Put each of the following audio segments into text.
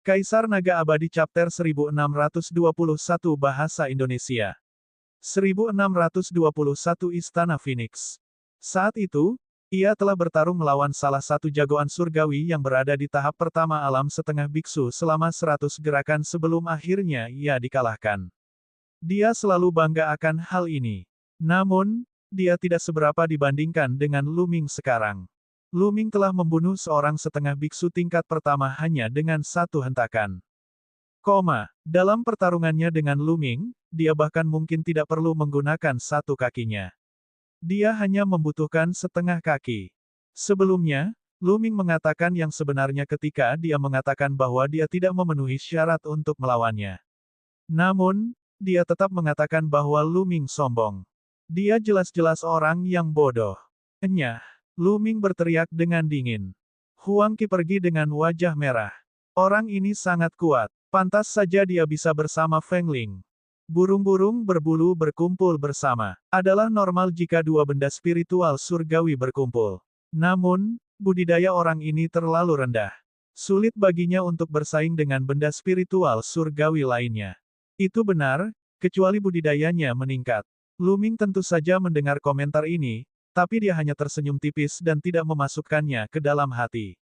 Kaisar Naga Abadi Chapter 1621 Bahasa Indonesia 1621 Istana Phoenix. Saat itu, ia telah bertarung melawan salah satu jagoan surgawi yang berada di tahap pertama alam setengah biksu selama 100 gerakan sebelum akhirnya ia dikalahkan. Dia selalu bangga akan hal ini. Namun, dia tidak seberapa dibandingkan dengan Lu Ming sekarang. Lu Ming telah membunuh seorang setengah biksu tingkat pertama hanya dengan satu hentakan. Dalam pertarungannya dengan Lu Ming, dia bahkan mungkin tidak perlu menggunakan satu kakinya. Dia hanya membutuhkan setengah kaki. Sebelumnya, Lu Ming mengatakan yang sebenarnya ketika dia mengatakan bahwa dia tidak memenuhi syarat untuk melawannya. Namun, dia tetap mengatakan bahwa Lu Ming sombong. Dia jelas-jelas orang yang bodoh. Enyah. Lu Ming berteriak dengan dingin. Huang Qi pergi dengan wajah merah. Orang ini sangat kuat. Pantas saja dia bisa bersama Feng Ling. Burung-burung berbulu berkumpul bersama. Adalah normal jika dua benda spiritual surgawi berkumpul. Namun, budidaya orang ini terlalu rendah. Sulit baginya untuk bersaing dengan benda spiritual surgawi lainnya. Itu benar, kecuali budidayanya meningkat. Lu Ming tentu saja mendengar komentar ini, tapi dia hanya tersenyum tipis dan tidak memasukkannya ke dalam hati.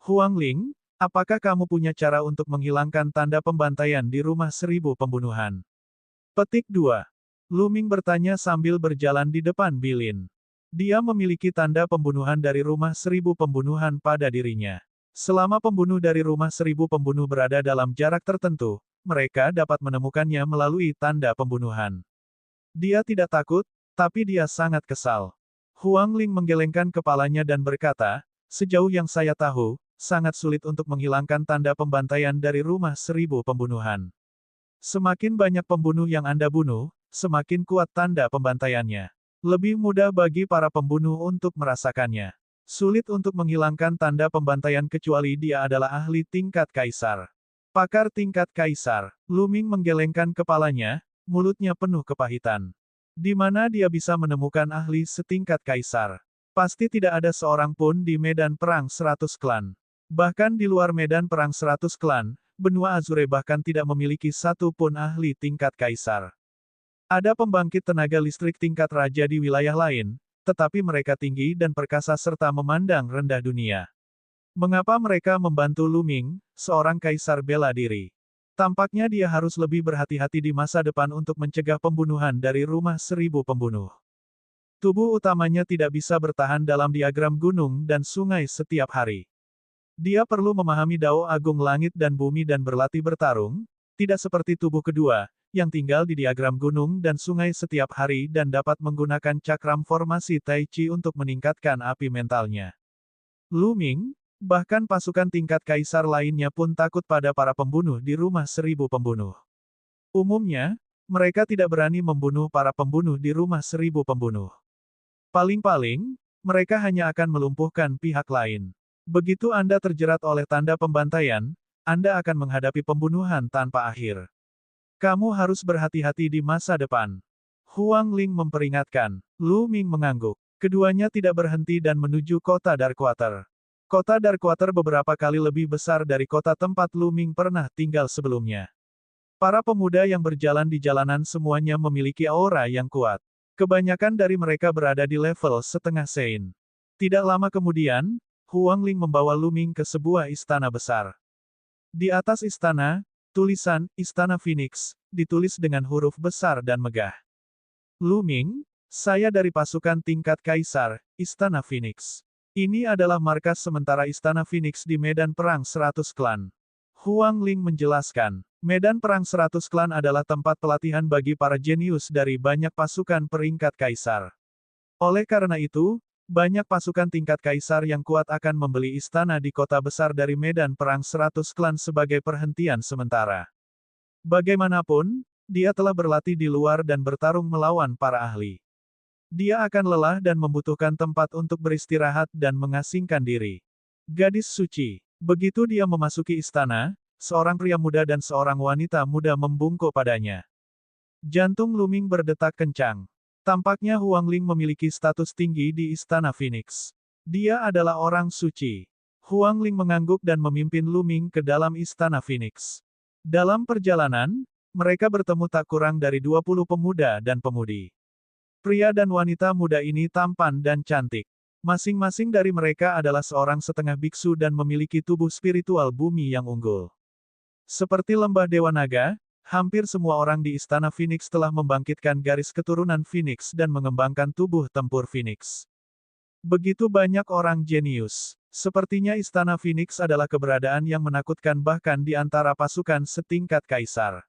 Huang Ling, apakah kamu punya cara untuk menghilangkan tanda pembantaian di rumah 1000 pembunuhan? Petik 2. Lu Ming bertanya sambil berjalan di depan Bilin. Dia memiliki tanda pembunuhan dari rumah 1000 pembunuhan pada dirinya. Selama pembunuh dari rumah 1000 pembunuh berada dalam jarak tertentu, mereka dapat menemukannya melalui tanda pembunuhan. Dia tidak takut, tapi dia sangat kesal. Huang Ling menggelengkan kepalanya dan berkata, sejauh yang saya tahu, sangat sulit untuk menghilangkan tanda pembantaian dari rumah 1000 pembunuhan. Semakin banyak pembunuh yang Anda bunuh, semakin kuat tanda pembantaiannya. Lebih mudah bagi para pembunuh untuk merasakannya. Sulit untuk menghilangkan tanda pembantaian kecuali dia adalah ahli tingkat kaisar. Pakar tingkat kaisar. Lu Ming menggelengkan kepalanya, mulutnya penuh kepahitan. Di mana dia bisa menemukan ahli setingkat kaisar? Pasti tidak ada seorang pun di medan perang 100 klan. Bahkan di luar medan perang 100 klan, benua Azure bahkan tidak memiliki satu pun ahli tingkat kaisar. Ada pembangkit tenaga listrik tingkat raja di wilayah lain, tetapi mereka tinggi dan perkasa serta memandang rendah dunia. Mengapa mereka membantu Lu Ming, seorang kaisar bela diri? Tampaknya dia harus lebih berhati-hati di masa depan untuk mencegah pembunuhan dari rumah 1000 pembunuh. Tubuh utamanya tidak bisa bertahan dalam diagram gunung dan sungai setiap hari. Dia perlu memahami Dao Agung Langit dan Bumi dan berlatih bertarung, tidak seperti tubuh kedua, yang tinggal di diagram gunung dan sungai setiap hari dan dapat menggunakan cakram formasi Tai Chi untuk meningkatkan api mentalnya. Lu Ming, bahkan pasukan tingkat kaisar lainnya pun takut pada para pembunuh di rumah 1000 pembunuh. Umumnya, mereka tidak berani membunuh para pembunuh di rumah 1000 pembunuh. Paling-paling, mereka hanya akan melumpuhkan pihak lain. Begitu Anda terjerat oleh tanda pembantaian, Anda akan menghadapi pembunuhan tanpa akhir. Kamu harus berhati-hati di masa depan. Huang Ling memperingatkan. Lu Ming mengangguk. Keduanya tidak berhenti dan menuju kota Darkwater. Kota Darkwater beberapa kali lebih besar dari kota tempat Lu Ming pernah tinggal sebelumnya. Para pemuda yang berjalan di jalanan semuanya memiliki aura yang kuat. Kebanyakan dari mereka berada di level setengah Sein. Tidak lama kemudian, Huang Ling membawa Lu Ming ke sebuah istana besar. Di atas istana, tulisan, Istana Phoenix, ditulis dengan huruf besar dan megah. Lu Ming, saya dari pasukan tingkat kaisar, Istana Phoenix. Ini adalah markas sementara Istana Phoenix di medan perang 100 klan. Huang Ling menjelaskan, medan perang 100 klan adalah tempat pelatihan bagi para jenius dari banyak pasukan peringkat kaisar. Oleh karena itu, banyak pasukan tingkat kaisar yang kuat akan membeli istana di kota besar dari medan perang 100 klan sebagai perhentian sementara. Bagaimanapun, dia telah berlatih di luar dan bertarung melawan para ahli. Dia akan lelah dan membutuhkan tempat untuk beristirahat dan mengasingkan diri. Gadis suci. Begitu dia memasuki istana, seorang pria muda dan seorang wanita muda membungkuk padanya. Jantung Lu Ming berdetak kencang. Tampaknya Huang Ling memiliki status tinggi di Istana Phoenix. Dia adalah orang suci. Huang Ling mengangguk dan memimpin Lu Ming ke dalam Istana Phoenix. Dalam perjalanan, mereka bertemu tak kurang dari 20 pemuda dan pemudi. Pria dan wanita muda ini tampan dan cantik. Masing-masing dari mereka adalah seorang setengah biksu dan memiliki tubuh spiritual bumi yang unggul. Seperti lembah Dewa Naga, hampir semua orang di Istana Phoenix telah membangkitkan garis keturunan Phoenix dan mengembangkan tubuh tempur Phoenix. Begitu banyak orang jenius. Sepertinya Istana Phoenix adalah keberadaan yang menakutkan bahkan di antara pasukan setingkat kaisar.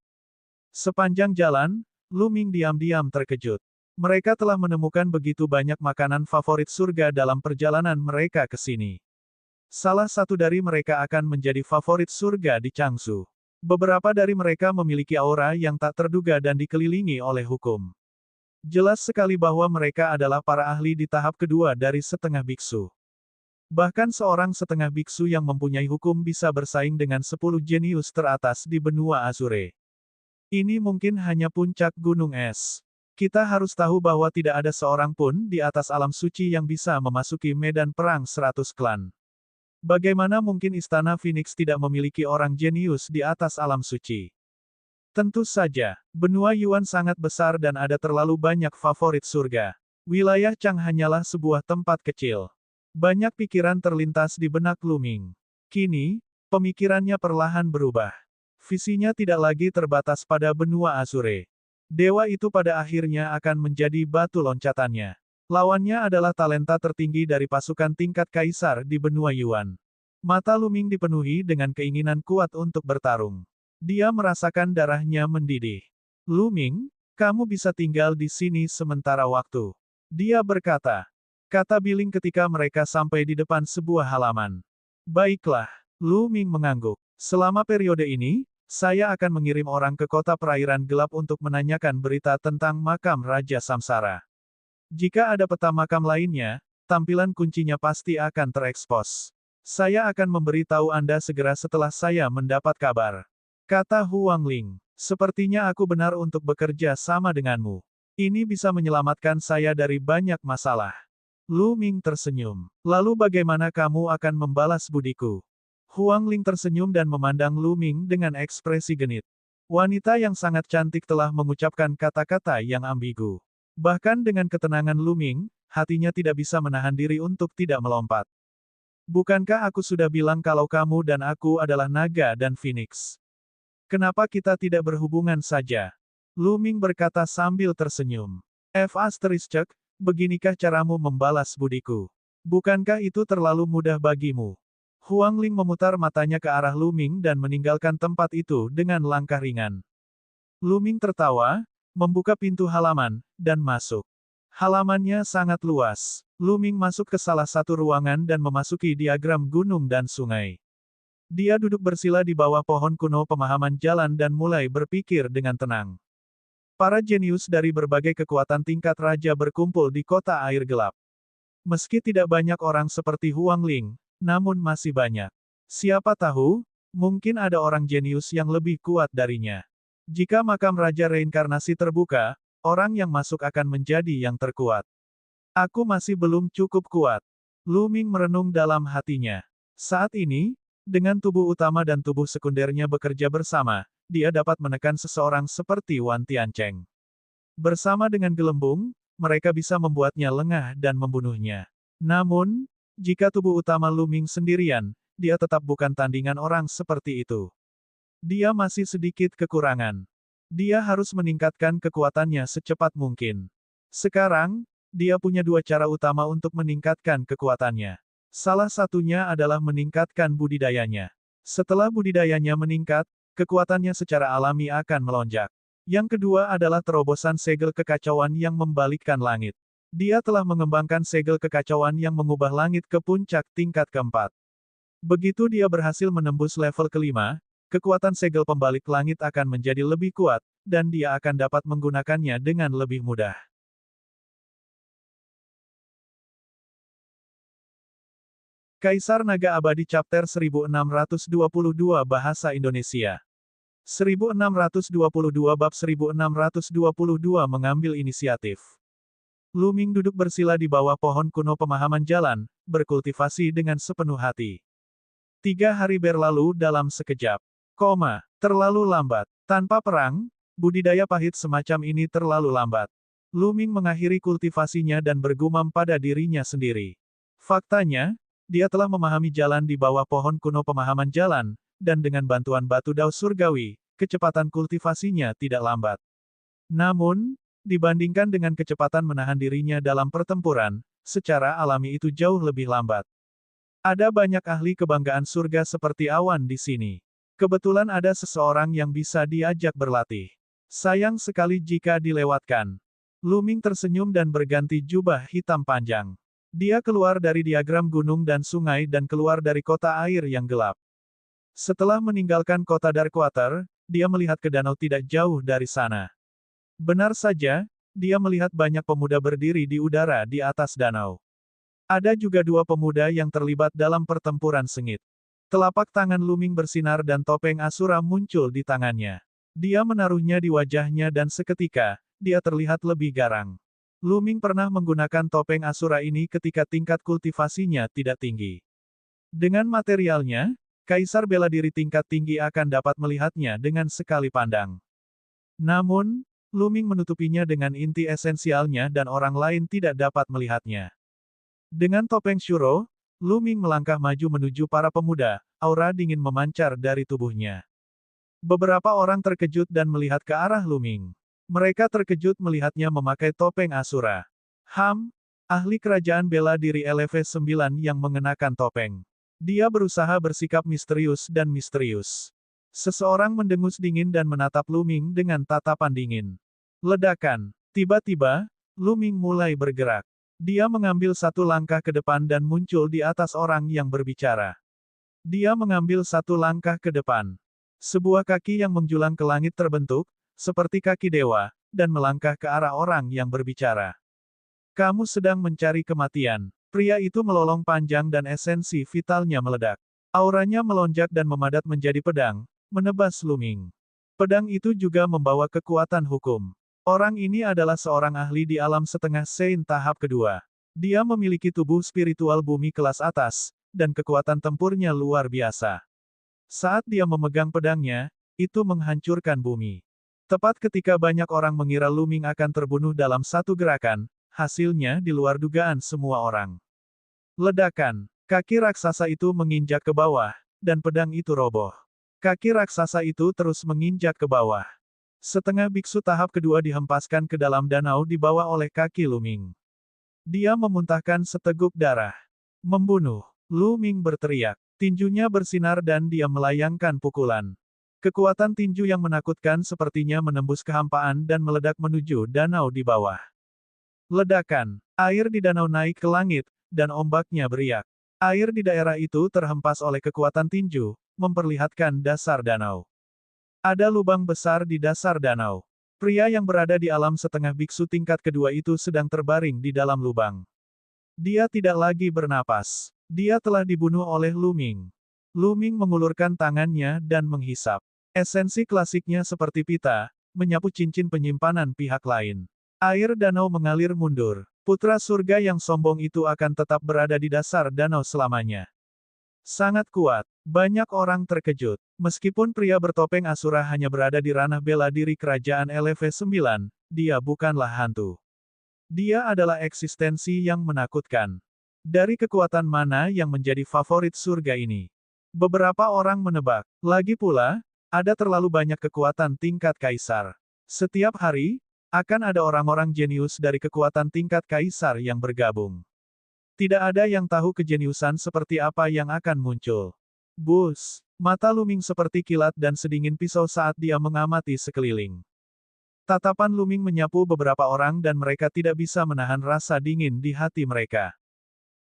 Sepanjang jalan, Lu Ming diam-diam terkejut. Mereka telah menemukan begitu banyak makanan favorit surga dalam perjalanan mereka ke sini. Salah satu dari mereka akan menjadi favorit surga di Changsu. Beberapa dari mereka memiliki aura yang tak terduga dan dikelilingi oleh hukum. Jelas sekali bahwa mereka adalah para ahli di tahap kedua dari setengah biksu. Bahkan seorang setengah biksu yang mempunyai hukum bisa bersaing dengan 10 jenius teratas di benua Azure. Ini mungkin hanya puncak gunung es. Kita harus tahu bahwa tidak ada seorang pun di atas alam suci yang bisa memasuki medan perang 100 klan. Bagaimana mungkin Istana Phoenix tidak memiliki orang jenius di atas alam suci? Tentu saja, benua Yuan sangat besar dan ada terlalu banyak favorit surga. Wilayah Chang hanyalah sebuah tempat kecil. Banyak pikiran terlintas di benak Lu Ming. Kini, pemikirannya perlahan berubah. Visinya tidak lagi terbatas pada benua Azure. Dewa itu pada akhirnya akan menjadi batu loncatannya. Lawannya adalah talenta tertinggi dari pasukan tingkat kaisar di benua Yuan. Mata Lu Ming dipenuhi dengan keinginan kuat untuk bertarung. Dia merasakan darahnya mendidih. Lu Ming, kamu bisa tinggal di sini sementara waktu. Dia berkata. Kata Biling ketika mereka sampai di depan sebuah halaman. Baiklah, Lu Ming mengangguk. Selama periode ini, saya akan mengirim orang ke kota perairan gelap untuk menanyakan berita tentang makam Raja Samsara. Jika ada peta makam lainnya, tampilan kuncinya pasti akan terekspos. Saya akan memberitahu Anda segera setelah saya mendapat kabar. Kata Huang Ling, sepertinya aku benar untuk bekerja sama denganmu. Ini bisa menyelamatkan saya dari banyak masalah. Lu Ming tersenyum. Lalu bagaimana kamu akan membalas budiku? Huang Ling tersenyum dan memandang Lu Ming dengan ekspresi genit. Wanita yang sangat cantik telah mengucapkan kata-kata yang ambigu. Bahkan dengan ketenangan Lu Ming, hatinya tidak bisa menahan diri untuk tidak melompat. Bukankah aku sudah bilang kalau kamu dan aku adalah naga dan phoenix? Kenapa kita tidak berhubungan saja? Lu Ming berkata sambil tersenyum. Beginikah caramu membalas budiku? Bukankah itu terlalu mudah bagimu? Huang Ling memutar matanya ke arah Lu Ming dan meninggalkan tempat itu dengan langkah ringan. Lu Ming tertawa, membuka pintu halaman, dan masuk. Halamannya sangat luas. Lu Ming masuk ke salah satu ruangan dan memasuki diagram gunung dan sungai. Dia duduk bersila di bawah pohon kuno pemahaman jalan dan mulai berpikir dengan tenang. Para jenius dari berbagai kekuatan tingkat raja berkumpul di kota air gelap. Meski tidak banyak orang seperti Huang Ling, namun masih banyak. Siapa tahu, mungkin ada orang jenius yang lebih kuat darinya. Jika makam raja reinkarnasi terbuka, orang yang masuk akan menjadi yang terkuat. Aku masih belum cukup kuat. Lu Ming merenung dalam hatinya. Saat ini, dengan tubuh utama dan tubuh sekundernya bekerja bersama, dia dapat menekan seseorang seperti Wan Tiancheng. Bersama dengan gelembung, mereka bisa membuatnya lengah dan membunuhnya. Namun, jika tubuh utama Lu Ming sendirian, dia tetap bukan tandingan orang seperti itu. Dia masih sedikit kekurangan. Dia harus meningkatkan kekuatannya secepat mungkin. Sekarang, dia punya dua cara utama untuk meningkatkan kekuatannya. Salah satunya adalah meningkatkan budidayanya. Setelah budidayanya meningkat, kekuatannya secara alami akan melonjak. Yang kedua adalah terobosan segel kekacauan yang membalikkan langit. Dia telah mengembangkan segel kekacauan yang mengubah langit ke puncak tingkat keempat. Begitu dia berhasil menembus level kelima, kekuatan segel pembalik langit akan menjadi lebih kuat, dan dia akan dapat menggunakannya dengan lebih mudah. Kaisar Naga Abadi Chapter 1622 Bahasa Indonesia 1622 Bab 1622 Mengambil Inisiatif. Lu Ming duduk bersila di bawah pohon kuno pemahaman jalan, berkultivasi dengan sepenuh hati. 3 hari berlalu dalam sekejap. Terlalu lambat. Tanpa perang, budidaya pahit semacam ini terlalu lambat. Lu Ming mengakhiri kultivasinya dan bergumam pada dirinya sendiri. Faktanya, dia telah memahami jalan di bawah pohon kuno pemahaman jalan, dan dengan bantuan batu dao surgawi, kecepatan kultivasinya tidak lambat. Namun, dibandingkan dengan kecepatan menahan dirinya dalam pertempuran, secara alami itu jauh lebih lambat. Ada banyak ahli kebanggaan surga seperti awan di sini. Kebetulan ada seseorang yang bisa diajak berlatih. Sayang sekali jika dilewatkan. Lu Ming tersenyum dan berganti jubah hitam panjang. Dia keluar dari diagram gunung dan sungai dan keluar dari kota air yang gelap. Setelah meninggalkan kota Darkwater, dia melihat ke danau tidak jauh dari sana. Benar saja, dia melihat banyak pemuda berdiri di udara di atas danau. Ada juga 2 pemuda yang terlibat dalam pertempuran sengit. Telapak tangan Lu Ming bersinar dan topeng Asura muncul di tangannya. Dia menaruhnya di wajahnya dan seketika, dia terlihat lebih garang. Lu Ming pernah menggunakan topeng Asura ini ketika tingkat kultivasinya tidak tinggi. Dengan materialnya, Kaisar bela diri tingkat tinggi akan dapat melihatnya dengan sekali pandang. Namun, Lu Ming menutupinya dengan inti esensialnya dan orang lain tidak dapat melihatnya. Dengan topeng Shuro, Lu Ming melangkah maju menuju para pemuda, aura dingin memancar dari tubuhnya. Beberapa orang terkejut dan melihat ke arah Lu Ming. Mereka terkejut melihatnya memakai topeng Asura. Ahli kerajaan bela diri LV9 yang mengenakan topeng. Dia berusaha bersikap misterius dan misterius. Seseorang mendengus dingin dan menatap Lu Ming dengan tatapan dingin. Ledakan. Tiba-tiba, Lu Ming mulai bergerak. Dia mengambil 1 langkah ke depan dan muncul di atas orang yang berbicara. Dia mengambil 1 langkah ke depan. Sebuah kaki yang menjulang ke langit terbentuk, seperti kaki dewa, dan melangkah ke arah orang yang berbicara. Kamu sedang mencari kematian. Pria itu melolong panjang dan esensi vitalnya meledak. Auranya melonjak dan memadat menjadi pedang, menebas Lu Ming. Pedang itu juga membawa kekuatan hukum. Orang ini adalah seorang ahli di alam setengah Sein tahap kedua. Dia memiliki tubuh spiritual bumi kelas atas, dan kekuatan tempurnya luar biasa. Saat dia memegang pedangnya, itu menghancurkan bumi. Tepat ketika banyak orang mengira Lu Ming akan terbunuh dalam 1 gerakan, hasilnya di luar dugaan semua orang. Ledakan. Kaki raksasa itu menginjak ke bawah, dan pedang itu roboh. Kaki raksasa itu terus menginjak ke bawah. Setengah biksu tahap kedua dihempaskan ke dalam danau dibawa oleh kaki Lu Ming. Dia memuntahkan seteguk darah. Membunuh. Lu Ming berteriak. Tinjunya bersinar dan dia melayangkan pukulan. Kekuatan tinju yang menakutkan sepertinya menembus kehampaan dan meledak menuju danau di bawah. Ledakan. Air di danau naik ke langit, dan ombaknya beriak. Air di daerah itu terhempas oleh kekuatan tinju, memperlihatkan dasar danau. Ada lubang besar di dasar danau. Pria yang berada di alam setengah biksu tingkat kedua itu sedang terbaring di dalam lubang. Dia tidak lagi bernapas. Dia telah dibunuh oleh Lu Ming. Lu Ming mengulurkan tangannya dan menghisap. Esensi klasiknya seperti pita, menyapu cincin penyimpanan pihak lain. Air danau mengalir mundur. Putra surga yang sombong itu akan tetap berada di dasar danau selamanya. Sangat kuat. Banyak orang terkejut. Meskipun pria bertopeng Asura hanya berada di ranah bela diri kerajaan LV9, dia bukanlah hantu. Dia adalah eksistensi yang menakutkan. Dari kekuatan mana yang menjadi favorit surga ini? Beberapa orang menebak. Lagi pula, ada terlalu banyak kekuatan tingkat kaisar. Setiap hari, akan ada orang-orang jenius dari kekuatan tingkat kaisar yang bergabung. Tidak ada yang tahu kejeniusan seperti apa yang akan muncul. Bus. Mata Lu Ming seperti kilat dan sedingin pisau saat dia mengamati sekeliling. Tatapan Lu Ming menyapu beberapa orang dan mereka tidak bisa menahan rasa dingin di hati mereka.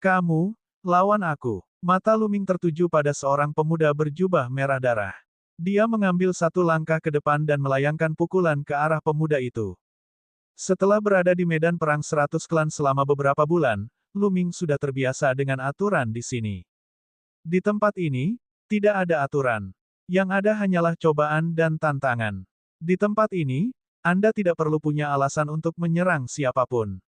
Kamu, lawan aku. Mata Lu Ming tertuju pada seorang pemuda berjubah merah darah. Dia mengambil 1 langkah ke depan dan melayangkan pukulan ke arah pemuda itu. Setelah berada di medan perang 100 klan selama beberapa bulan, Lu Ming sudah terbiasa dengan aturan di sini. Di tempat ini, tidak ada aturan. Yang ada hanyalah cobaan dan tantangan. Di tempat ini, Anda tidak perlu punya alasan untuk menyerang siapapun.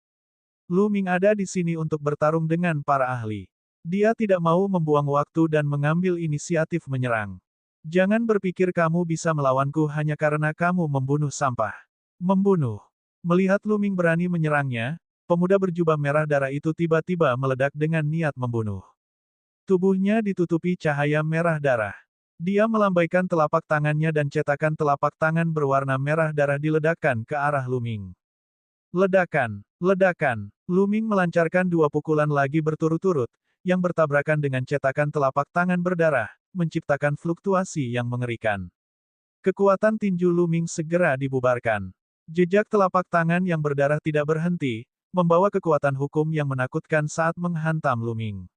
Lu Ming ada di sini untuk bertarung dengan para ahli. Dia tidak mau membuang waktu dan mengambil inisiatif menyerang. Jangan berpikir kamu bisa melawanku hanya karena kamu membunuh sampah. Membunuh. Melihat Luming berani menyerangnya, pemuda berjubah merah darah itu tiba-tiba meledak dengan niat membunuh. Tubuhnya ditutupi cahaya merah darah. Dia melambaikan telapak tangannya dan cetakan telapak tangan berwarna merah darah diledakkan ke arah Luming. Ledakan, ledakan. Luming melancarkan 2 pukulan lagi berturut-turut, yang bertabrakan dengan cetakan telapak tangan berdarah, menciptakan fluktuasi yang mengerikan. Kekuatan tinju Luming segera dibubarkan. Jejak telapak tangan yang berdarah tidak berhenti, membawa kekuatan hukum yang menakutkan saat menghantam Luming.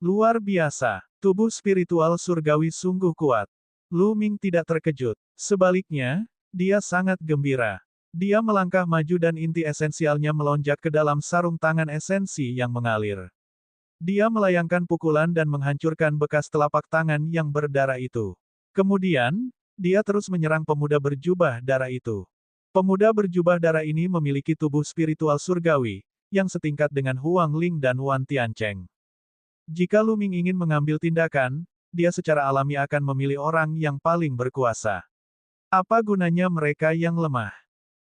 Luar biasa, tubuh spiritual surgawi sungguh kuat. Luming tidak terkejut. Sebaliknya, dia sangat gembira. Dia melangkah maju dan inti esensialnya melonjak ke dalam sarung tangan esensi yang mengalir. Dia melayangkan pukulan dan menghancurkan bekas telapak tangan yang berdarah itu. Kemudian, dia terus menyerang pemuda berjubah darah itu. Pemuda berjubah darah ini memiliki tubuh spiritual surgawi, yang setingkat dengan Huang Ling dan Wan Tiancheng. Jika Luming ingin mengambil tindakan, dia secara alami akan memilih orang yang paling berkuasa. Apa gunanya mereka yang lemah?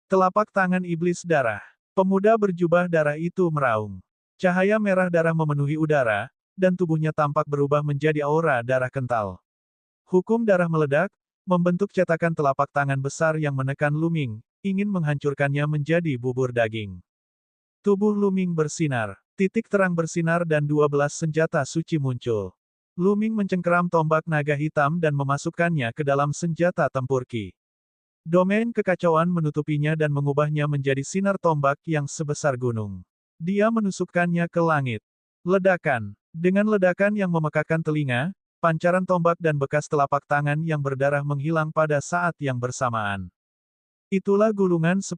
Telapak tangan iblis darah. Pemuda berjubah darah itu meraung. Cahaya merah darah memenuhi udara, dan tubuhnya tampak berubah menjadi aura darah kental. Hukum darah meledak, membentuk cetakan telapak tangan besar yang menekan Luming, ingin menghancurkannya menjadi bubur daging. Tubuh Luming bersinar. Titik terang bersinar dan 12 senjata suci muncul. Luming mencengkeram tombak naga hitam dan memasukkannya ke dalam senjata tempur Qi. Domain kekacauan menutupinya dan mengubahnya menjadi sinar tombak yang sebesar gunung. Dia menusukkannya ke langit. Ledakan. Dengan ledakan yang memekakkan telinga, pancaran tombak dan bekas telapak tangan yang berdarah menghilang pada saat yang bersamaan. Itulah gulungan 10.000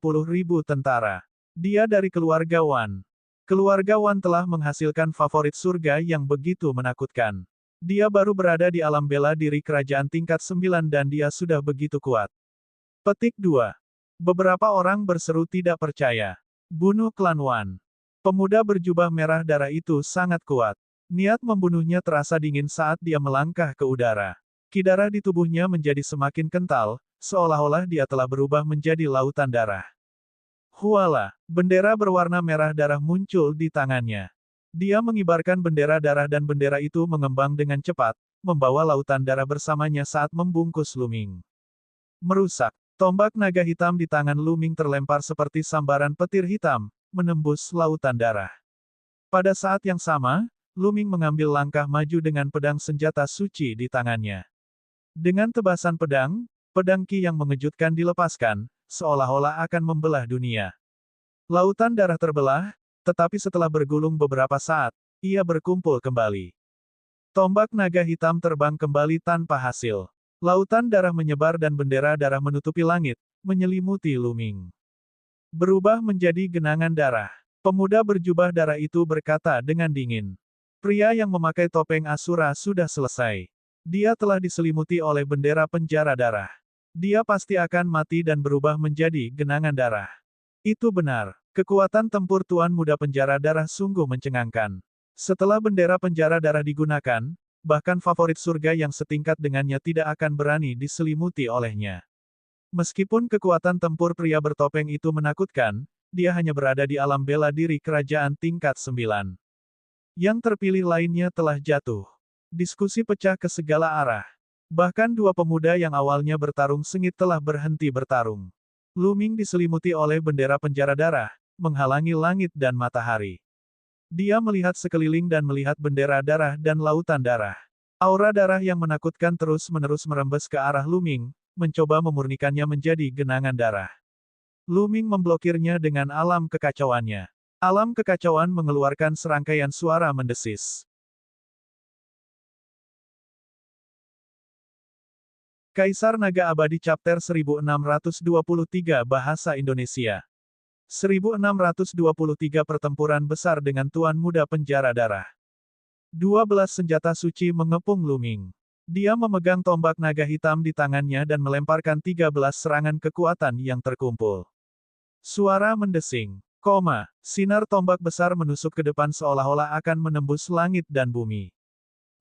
tentara. Dia dari keluarga Wan. Keluarga Wan telah menghasilkan favorit surga yang begitu menakutkan. Dia baru berada di alam bela diri kerajaan tingkat 9 dan dia sudah begitu kuat. Petik 2. Beberapa orang berseru tidak percaya. Bunuh klan Wan. Pemuda berjubah merah darah itu sangat kuat. Niat membunuhnya terasa dingin saat dia melangkah ke udara. Ki darah di tubuhnya menjadi semakin kental, seolah-olah dia telah berubah menjadi lautan darah. Huala, bendera berwarna merah darah muncul di tangannya. Dia mengibarkan bendera darah dan bendera itu mengembang dengan cepat, membawa lautan darah bersamanya saat membungkus Luming. Merusak, tombak naga hitam di tangan Luming terlempar seperti sambaran petir hitam, menembus lautan darah. Pada saat yang sama, Luming mengambil langkah maju dengan pedang senjata suci di tangannya. Dengan tebasan pedang, pedang Qi yang mengejutkan dilepaskan, seolah-olah akan membelah dunia. Lautan darah terbelah, tetapi setelah bergulung beberapa saat, ia berkumpul kembali. Tombak naga hitam terbang kembali tanpa hasil. Lautan darah menyebar dan bendera darah menutupi langit, menyelimuti Luming. Berubah menjadi genangan darah. Pemuda berjubah darah itu berkata dengan dingin. Pria yang memakai topeng Asura sudah selesai. Dia telah diselimuti oleh bendera penjara darah. Dia pasti akan mati dan berubah menjadi genangan darah. Itu benar. Kekuatan tempur Tuan Muda Penjara Darah sungguh mencengangkan. Setelah bendera penjara darah digunakan, bahkan favorit surga yang setingkat dengannya tidak akan berani diselimuti olehnya. Meskipun kekuatan tempur pria bertopeng itu menakutkan, dia hanya berada di alam bela diri kerajaan tingkat 9. Yang terpilih lainnya telah jatuh. Diskusi pecah ke segala arah. Bahkan dua pemuda yang awalnya bertarung sengit telah berhenti bertarung. Luming diselimuti oleh bendera penjara darah, menghalangi langit dan matahari. Dia melihat sekeliling dan melihat bendera darah dan lautan darah. Aura darah yang menakutkan terus-menerus merembes ke arah Luming, mencoba memurnikannya menjadi genangan darah. Luming memblokirnya dengan alam kekacauannya. Alam kekacauan mengeluarkan serangkaian suara mendesis. Kaisar Naga Abadi Chapter 1623 Bahasa Indonesia 1623 Pertempuran besar dengan Tuan Muda Penjara Darah. 12 senjata suci mengepung Luming. Dia memegang tombak naga hitam di tangannya dan melemparkan 13 serangan kekuatan yang terkumpul. Suara mendesing. Sinar tombak besar menusuk ke depan seolah-olah akan menembus langit dan bumi.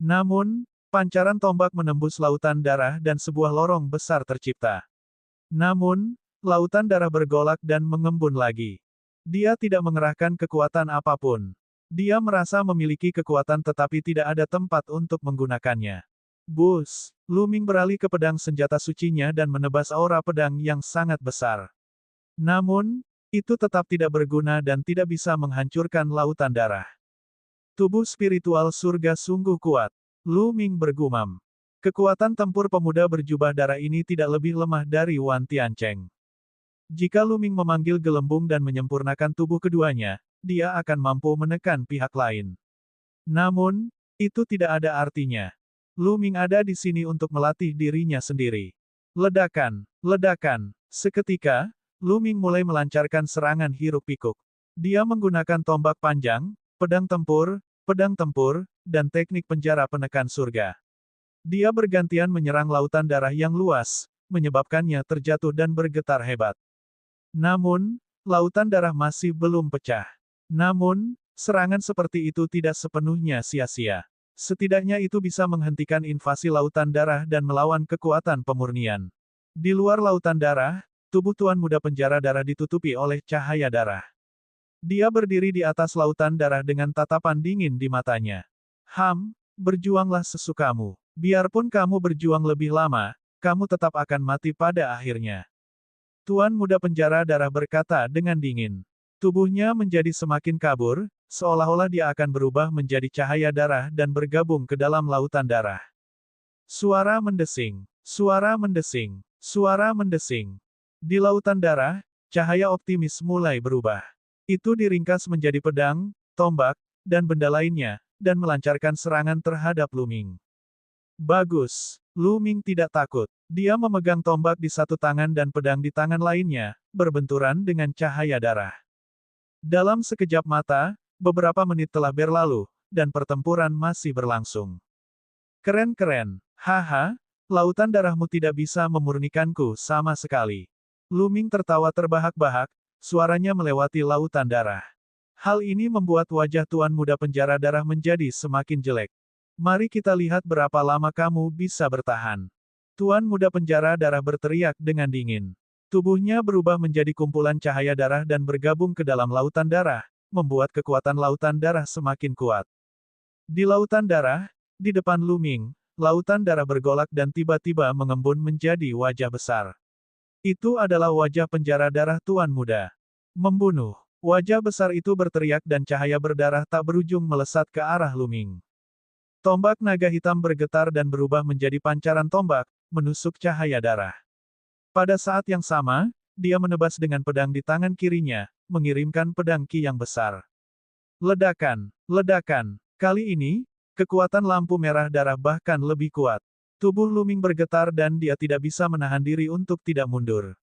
Namun, pancaran tombak menembus lautan darah dan sebuah lorong besar tercipta. Namun, lautan darah bergolak dan mengembun lagi. Dia tidak mengerahkan kekuatan apapun. Dia merasa memiliki kekuatan tetapi tidak ada tempat untuk menggunakannya. Bus, Lu Ming beralih ke pedang senjata sucinya dan menebas aura pedang yang sangat besar. Namun, itu tetap tidak berguna dan tidak bisa menghancurkan lautan darah. Tubuh spiritual surga sungguh kuat. Lu Ming bergumam. Kekuatan tempur pemuda berjubah darah ini tidak lebih lemah dari Wan Tiancheng. Jika Lu Ming memanggil gelembung dan menyempurnakan tubuh keduanya, dia akan mampu menekan pihak lain. Namun, itu tidak ada artinya. Lu Ming ada di sini untuk melatih dirinya sendiri. Ledakan, ledakan. Seketika, Lu Ming mulai melancarkan serangan hiruk-pikuk. Dia menggunakan tombak panjang, pedang tempur, dan teknik penjara penekan surga. Dia bergantian menyerang lautan darah yang luas, menyebabkannya terjatuh dan bergetar hebat. Namun, lautan darah masih belum pecah. Namun, serangan seperti itu tidak sepenuhnya sia-sia. Setidaknya itu bisa menghentikan invasi lautan darah dan melawan kekuatan pemurnian. Di luar lautan darah, tubuh Tuan Muda Penjara Darah ditutupi oleh cahaya darah. Dia berdiri di atas lautan darah dengan tatapan dingin di matanya. Berjuanglah sesukamu. Biarpun kamu berjuang lebih lama, kamu tetap akan mati pada akhirnya. Tuan Muda Penjara Darah berkata dengan dingin. Tubuhnya menjadi semakin kabur, seolah-olah dia akan berubah menjadi cahaya darah dan bergabung ke dalam lautan darah. Suara mendesing, suara mendesing, suara mendesing. Di lautan darah, cahaya optimis mulai berubah. Itu diringkas menjadi pedang, tombak, dan benda lainnya, dan melancarkan serangan terhadap Lu Ming. Bagus. Lu Ming tidak takut. Dia memegang tombak di satu tangan dan pedang di tangan lainnya, berbenturan dengan cahaya darah. Dalam sekejap mata, beberapa menit telah berlalu, dan pertempuran masih berlangsung. Keren-keren. Haha, lautan darahmu tidak bisa memurnikanku sama sekali. Lu Ming tertawa terbahak-bahak, suaranya melewati lautan darah. Hal ini membuat wajah Tuan Muda Penjara Darah menjadi semakin jelek. Mari kita lihat berapa lama kamu bisa bertahan. Tuan Muda Penjara Darah berteriak dengan dingin. Tubuhnya berubah menjadi kumpulan cahaya darah dan bergabung ke dalam lautan darah, membuat kekuatan lautan darah semakin kuat. Di lautan darah, di depan Lu Ming, lautan darah bergolak dan tiba-tiba mengembun menjadi wajah besar. Itu adalah wajah penjara darah Tuan Muda. Membunuh. Wajah besar itu berteriak dan cahaya berdarah tak berujung melesat ke arah Lu Ming. Tombak naga hitam bergetar dan berubah menjadi pancaran tombak, menusuk cahaya darah. Pada saat yang sama, dia menebas dengan pedang di tangan kirinya, mengirimkan pedang ki yang besar. Ledakan, ledakan. Kali ini, kekuatan lampu merah darah bahkan lebih kuat. Tubuh Lu Ming bergetar dan dia tidak bisa menahan diri untuk tidak mundur.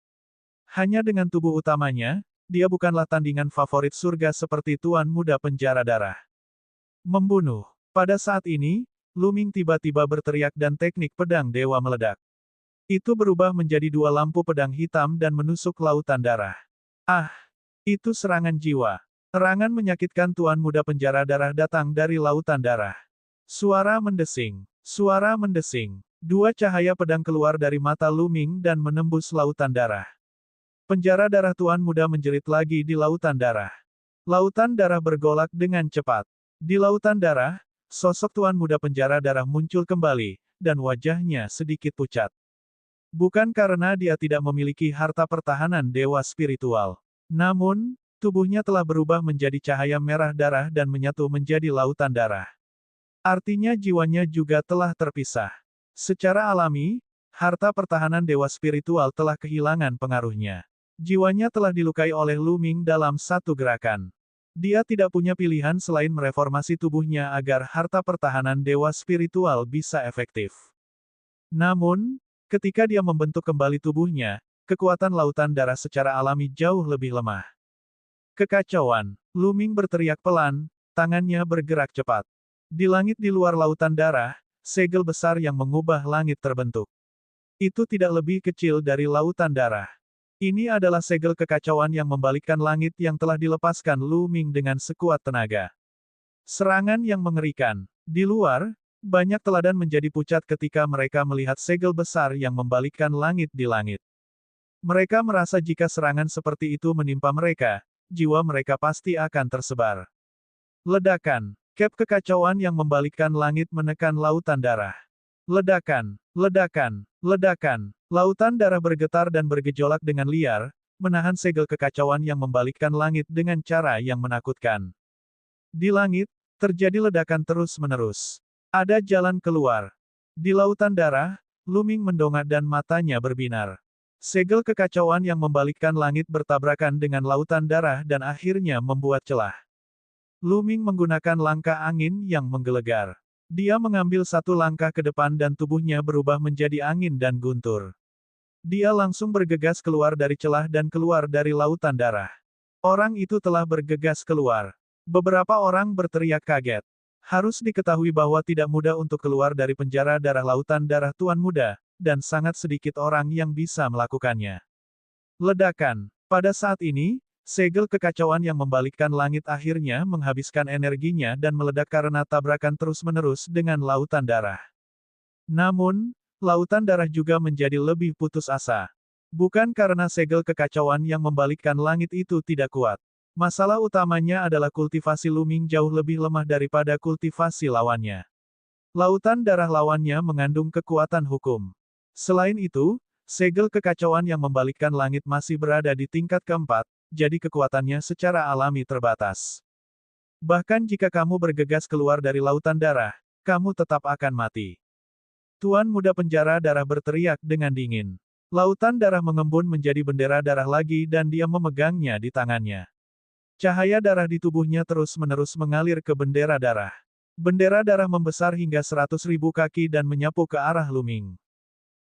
Hanya dengan tubuh utamanya, dia bukanlah tandingan favorit surga seperti Tuan Muda Penjara Darah. Membunuh. Pada saat ini, Lu Ming tiba-tiba berteriak dan teknik pedang dewa meledak. Itu berubah menjadi dua lampu pedang hitam dan menusuk lautan darah. Ah! Itu serangan jiwa. Serangan menyakitkan Tuan Muda Penjara Darah datang dari lautan darah. Suara mendesing. Suara mendesing. Dua cahaya pedang keluar dari mata Lu Ming dan menembus lautan darah. Penjara darah Tuan Muda menjerit lagi di lautan darah. Lautan darah bergolak dengan cepat. Di lautan darah, sosok Tuan Muda Penjara Darah muncul kembali, dan wajahnya sedikit pucat. Bukan karena dia tidak memiliki harta pertahanan dewa spiritual. Namun, tubuhnya telah berubah menjadi cahaya merah darah dan menyatu menjadi lautan darah. Artinya jiwanya juga telah terpisah. Secara alami, harta pertahanan dewa spiritual telah kehilangan pengaruhnya. Jiwanya telah dilukai oleh Lu Ming dalam satu gerakan. Dia tidak punya pilihan selain mereformasi tubuhnya agar harta pertahanan dewa spiritual bisa efektif. Namun, ketika dia membentuk kembali tubuhnya, kekuatan lautan darah secara alami jauh lebih lemah. Kekacauan. Lu Ming berteriak pelan, tangannya bergerak cepat. Di langit di luar lautan darah, segel besar yang mengubah langit terbentuk. Itu tidak lebih kecil dari lautan darah. Ini adalah segel kekacauan yang membalikkan langit yang telah dilepaskan Lu Ming dengan sekuat tenaga. Serangan yang mengerikan. Di luar, banyak teladan menjadi pucat ketika mereka melihat segel besar yang membalikkan langit di langit. Mereka merasa jika serangan seperti itu menimpa mereka, jiwa mereka pasti akan tersebar. Ledakan. Cap kekacauan yang membalikkan langit menekan lautan darah. Ledakan, ledakan, ledakan. Lautan darah bergetar dan bergejolak dengan liar, menahan segel kekacauan yang membalikkan langit dengan cara yang menakutkan. Di langit, terjadi ledakan terus-menerus. Ada jalan keluar. Di lautan darah, Lu Ming mendongak dan matanya berbinar. Segel kekacauan yang membalikkan langit bertabrakan dengan lautan darah dan akhirnya membuat celah. Lu Ming menggunakan langkah angin yang menggelegar. Dia mengambil satu langkah ke depan dan tubuhnya berubah menjadi angin dan guntur. Dia langsung bergegas keluar dari celah dan keluar dari lautan darah. Orang itu telah bergegas keluar. Beberapa orang berteriak kaget. Harus diketahui bahwa tidak mudah untuk keluar dari penjara darah lautan darah Tuan Muda, dan sangat sedikit orang yang bisa melakukannya. Ledakan. Pada saat ini, segel kekacauan yang membalikkan langit akhirnya menghabiskan energinya dan meledak karena tabrakan terus-menerus dengan lautan darah. Namun, lautan darah juga menjadi lebih putus asa. Bukan karena segel kekacauan yang membalikkan langit itu tidak kuat. Masalah utamanya adalah kultivasi Lu Ming jauh lebih lemah daripada kultivasi lawannya. Lautan darah lawannya mengandung kekuatan hukum. Selain itu, segel kekacauan yang membalikkan langit masih berada di tingkat keempat, jadi kekuatannya secara alami terbatas. Bahkan jika kamu bergegas keluar dari lautan darah, kamu tetap akan mati. Tuan Muda Penjara Darah berteriak dengan dingin. Lautan darah mengembun menjadi bendera darah lagi dan dia memegangnya di tangannya. Cahaya darah di tubuhnya terus-menerus mengalir ke bendera darah. Bendera darah membesar hingga 100.000 kaki dan menyapu ke arah Lu Ming.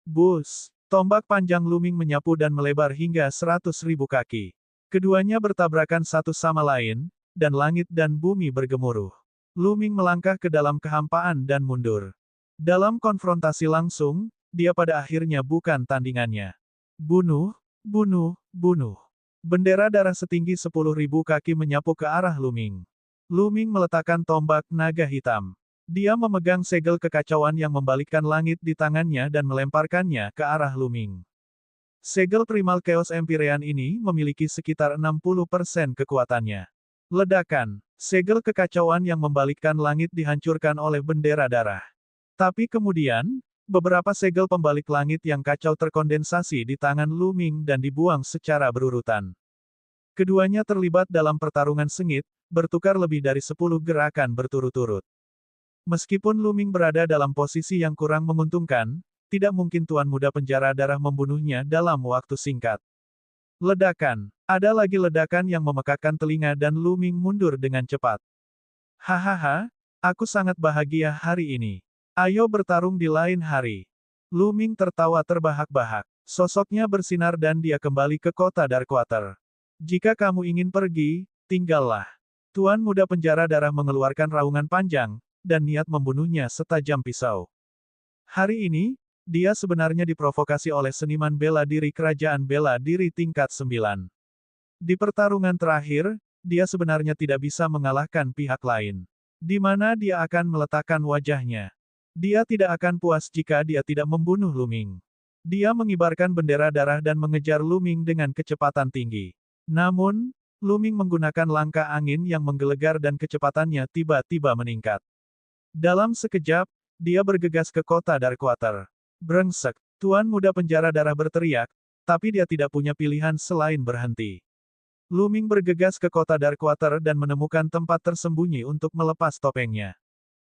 Bus! Tombak panjang Lu Ming menyapu dan melebar hingga 100.000 kaki. Keduanya bertabrakan satu sama lain, dan langit dan bumi bergemuruh. Lu Ming melangkah ke dalam kehampaan dan mundur. Dalam konfrontasi langsung, dia pada akhirnya bukan tandingannya. Bunuh, bunuh, bunuh. Bendera darah setinggi 10.000 kaki menyapu ke arah Lu Ming. Lu Ming meletakkan tombak naga hitam. Dia memegang segel kekacauan yang membalikkan langit di tangannya dan melemparkannya ke arah Lu Ming. Segel Primal Chaos Empyrean ini memiliki sekitar 60% kekuatannya. Ledakan. Segel kekacauan yang membalikkan langit dihancurkan oleh bendera darah. Tapi kemudian, beberapa segel pembalik langit yang kacau terkondensasi di tangan Lu Ming dan dibuang secara berurutan. Keduanya terlibat dalam pertarungan sengit, bertukar lebih dari 10 gerakan berturut-turut. Meskipun Lu Ming berada dalam posisi yang kurang menguntungkan, tidak mungkin Tuan Muda Penjara Darah membunuhnya dalam waktu singkat. Ledakan. Ada lagi ledakan yang memekakkan telinga dan Lu Ming mundur dengan cepat. Hahaha, aku sangat bahagia hari ini. Ayo bertarung di lain hari. Lu Ming tertawa terbahak-bahak. Sosoknya bersinar dan dia kembali ke kota Darkwater. Jika kamu ingin pergi, tinggallah. Tuan Muda Penjara Darah mengeluarkan raungan panjang, dan niat membunuhnya setajam pisau. Hari ini, dia sebenarnya diprovokasi oleh seniman bela diri kerajaan bela diri tingkat 9. Di pertarungan terakhir, dia sebenarnya tidak bisa mengalahkan pihak lain. Di mana dia akan meletakkan wajahnya. Dia tidak akan puas jika dia tidak membunuh Lu Ming. Dia mengibarkan bendera darah dan mengejar Lu Ming dengan kecepatan tinggi. Namun, Lu Ming menggunakan langkah angin yang menggelegar dan kecepatannya tiba-tiba meningkat. Dalam sekejap, dia bergegas ke kota Darkwater. Brengsek, Tuan Muda Penjara Darah berteriak, tapi dia tidak punya pilihan selain berhenti. Lu Ming bergegas ke kota Darkwater dan menemukan tempat tersembunyi untuk melepas topengnya.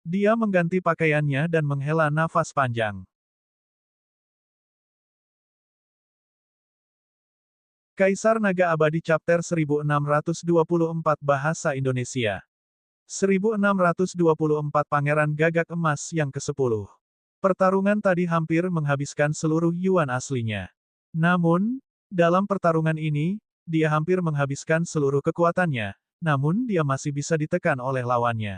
Dia mengganti pakaiannya dan menghela nafas panjang. Kaisar Naga Abadi Chapter 1624 Bahasa Indonesia 1624 Pangeran Gagak Emas yang ke-10. Pertarungan tadi hampir menghabiskan seluruh yuan aslinya. Namun, dalam pertarungan ini, dia hampir menghabiskan seluruh kekuatannya, namun dia masih bisa ditekan oleh lawannya.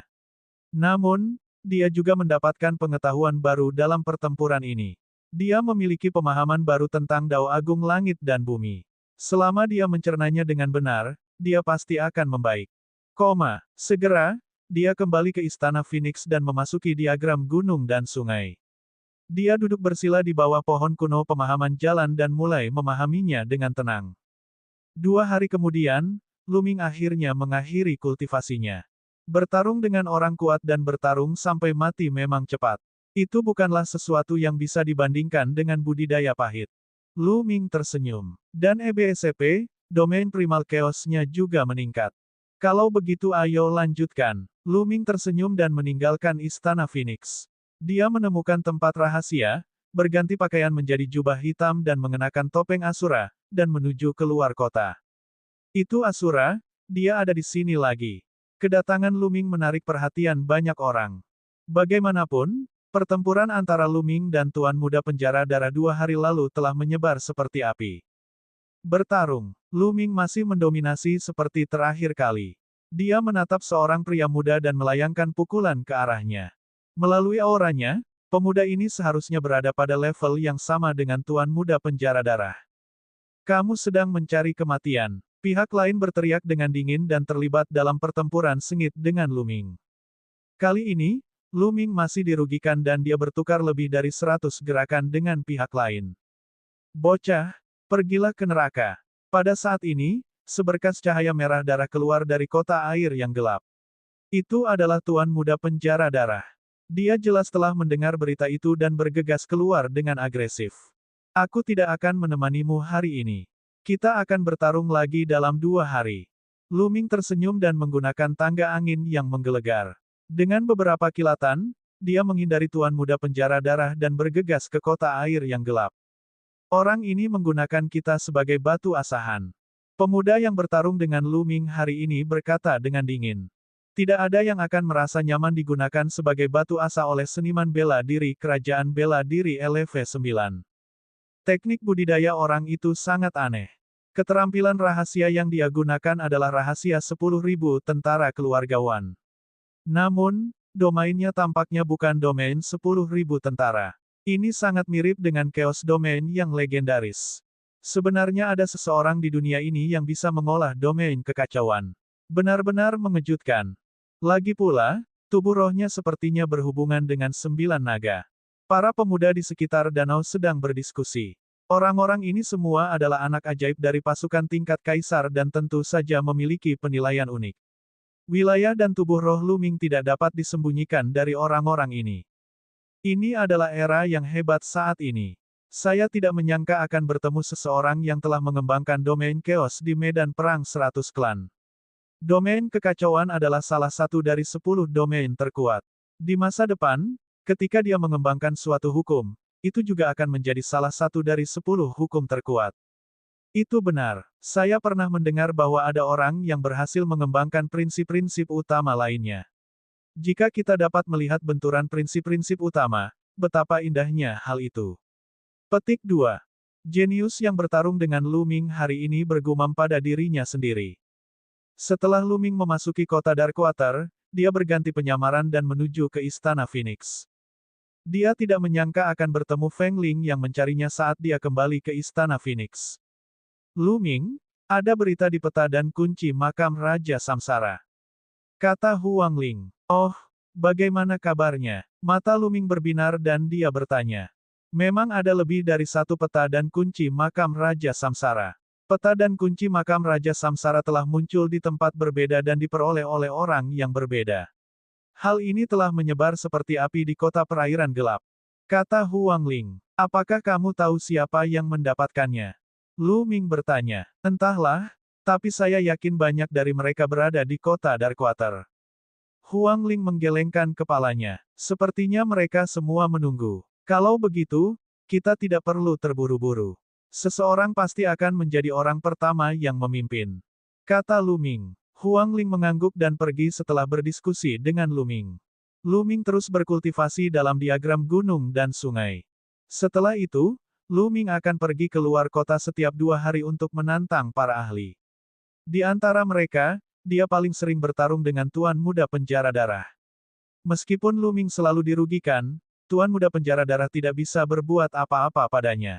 Namun, dia juga mendapatkan pengetahuan baru dalam pertempuran ini. Dia memiliki pemahaman baru tentang Dao Agung Langit dan Bumi. Selama dia mencernanya dengan benar, dia pasti akan membaik. Segera, dia kembali ke Istana Phoenix dan memasuki diagram gunung dan sungai. Dia duduk bersila di bawah pohon kuno pemahaman jalan dan mulai memahaminya dengan tenang. 2 hari kemudian, Lu Ming akhirnya mengakhiri kultivasinya. Bertarung dengan orang kuat dan bertarung sampai mati memang cepat. Itu bukanlah sesuatu yang bisa dibandingkan dengan budidaya pahit. Lu Ming tersenyum. Dan EBSCP, domain primal chaos-nya juga meningkat. Kalau begitu ayo lanjutkan. Lu Ming tersenyum dan meninggalkan Istana Phoenix. Dia menemukan tempat rahasia, berganti pakaian menjadi jubah hitam dan mengenakan topeng Asura, dan menuju keluar kota. Itu Asura, dia ada di sini lagi. Kedatangan Lu Ming menarik perhatian banyak orang. Bagaimanapun, pertempuran antara Lu Ming dan Tuan Muda Penjara Darah 2 hari lalu telah menyebar seperti api. Bertarung, Lu Ming masih mendominasi seperti terakhir kali. Dia menatap seorang pria muda dan melayangkan pukulan ke arahnya. Melalui auranya, pemuda ini seharusnya berada pada level yang sama dengan Tuan Muda Penjara Darah. Kamu sedang mencari kematian. Pihak lain berteriak dengan dingin dan terlibat dalam pertempuran sengit dengan Lu Ming. Kali ini, Lu Ming masih dirugikan dan dia bertukar lebih dari 100 gerakan dengan pihak lain. Bocah, pergilah ke neraka. Pada saat ini, seberkas cahaya merah darah keluar dari kota air yang gelap. Itu adalah Tuan Muda Penjara Darah. Dia jelas telah mendengar berita itu dan bergegas keluar dengan agresif. Aku tidak akan menemanimu hari ini. Kita akan bertarung lagi dalam 2 hari. Lu Ming tersenyum dan menggunakan tangga angin yang menggelegar. Dengan beberapa kilatan, dia menghindari Tuan Muda Penjara Darah dan bergegas ke kota air yang gelap. Orang ini menggunakan kita sebagai batu asahan. Pemuda yang bertarung dengan Lu Ming hari ini berkata dengan dingin. Tidak ada yang akan merasa nyaman digunakan sebagai batu asa oleh seniman bela diri Kerajaan Bela Diri LV9. Teknik budidaya orang itu sangat aneh. Keterampilan rahasia yang dia gunakan adalah rahasia 10.000 tentara keluargawan. Namun, domainnya tampaknya bukan domain 10.000 tentara. Ini sangat mirip dengan Chaos Domain yang legendaris. Sebenarnya ada seseorang di dunia ini yang bisa mengolah domain kekacauan. Benar-benar mengejutkan. Lagi pula, tubuh rohnya sepertinya berhubungan dengan 9 naga. Para pemuda di sekitar danau sedang berdiskusi. Orang-orang ini semua adalah anak ajaib dari pasukan tingkat kaisar dan tentu saja memiliki penilaian unik. Wilayah dan tubuh roh Lu Ming tidak dapat disembunyikan dari orang-orang ini. Ini adalah era yang hebat saat ini. Saya tidak menyangka akan bertemu seseorang yang telah mengembangkan domain chaos di medan perang 100 klan. Domain kekacauan adalah salah satu dari 10 domain terkuat. Di masa depan, ketika dia mengembangkan suatu hukum, itu juga akan menjadi salah satu dari 10 hukum terkuat. Itu benar. Saya pernah mendengar bahwa ada orang yang berhasil mengembangkan prinsip-prinsip utama lainnya. Jika kita dapat melihat benturan prinsip-prinsip utama, betapa indahnya hal itu. Petik 2. Jenius yang bertarung dengan Lu Ming hari ini bergumam pada dirinya sendiri. Setelah Lu Ming memasuki kota Darkwater, dia berganti penyamaran dan menuju ke Istana Phoenix. Dia tidak menyangka akan bertemu Feng Ling yang mencarinya saat dia kembali ke Istana Phoenix. Lu Ming, ada berita di peta dan kunci makam Raja Samsara. Kata Huang Ling. Oh, bagaimana kabarnya? Mata Lu Ming berbinar dan dia bertanya. Memang ada lebih dari satu peta dan kunci makam Raja Samsara. Peta dan kunci makam Raja Samsara telah muncul di tempat berbeda dan diperoleh oleh orang yang berbeda. Hal ini telah menyebar seperti api di kota perairan gelap. Kata Huang Ling. Apakah kamu tahu siapa yang mendapatkannya? Lu Ming bertanya. Entahlah, tapi saya yakin banyak dari mereka berada di kota Darkwater. Huang Ling menggelengkan kepalanya. Sepertinya mereka semua menunggu. Kalau begitu, kita tidak perlu terburu-buru. Seseorang pasti akan menjadi orang pertama yang memimpin. Kata Lu Ming. Huang Ling mengangguk dan pergi setelah berdiskusi dengan Lu Ming. Lu Ming terus berkultivasi dalam diagram gunung dan sungai. Setelah itu, Lu Ming akan pergi keluar kota setiap 2 hari untuk menantang para ahli. Di antara mereka, dia paling sering bertarung dengan Tuan Muda Penjara Darah. Meskipun Lu Ming selalu dirugikan, Tuan Muda Penjara Darah tidak bisa berbuat apa-apa padanya.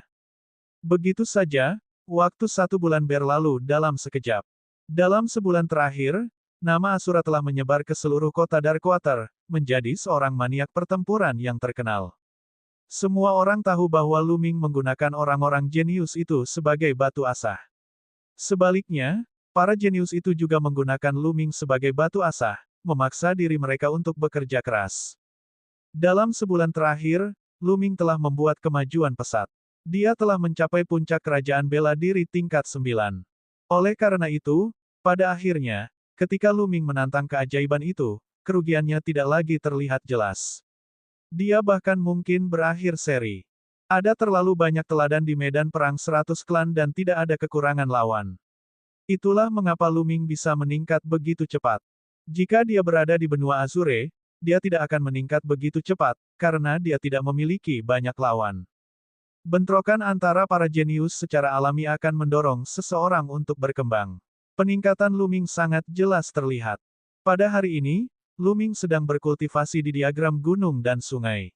Begitu saja, Waktu 1 bulan berlalu dalam sekejap. Dalam sebulan terakhir, nama Asura telah menyebar ke seluruh kota Darkwater, menjadi seorang maniak pertempuran yang terkenal. Semua orang tahu bahwa Luming menggunakan orang-orang jenius itu sebagai batu asah. Sebaliknya, para jenius itu juga menggunakan Luming sebagai batu asah, memaksa diri mereka untuk bekerja keras. Dalam sebulan terakhir, Luming telah membuat kemajuan pesat. Dia telah mencapai puncak kerajaan bela diri tingkat 9. Oleh karena itu, pada akhirnya, ketika Luming menantang keajaiban itu, kerugiannya tidak lagi terlihat jelas. Dia bahkan mungkin berakhir seri. Ada terlalu banyak teladan di medan perang 100 klan dan tidak ada kekurangan lawan. Itulah mengapa Luming bisa meningkat begitu cepat. Jika dia berada di benua Azure, dia tidak akan meningkat begitu cepat, karena dia tidak memiliki banyak lawan. Bentrokan antara para jenius secara alami akan mendorong seseorang untuk berkembang. Peningkatan Luming sangat jelas terlihat. Pada hari ini, Luming sedang berkultivasi di diagram gunung dan sungai.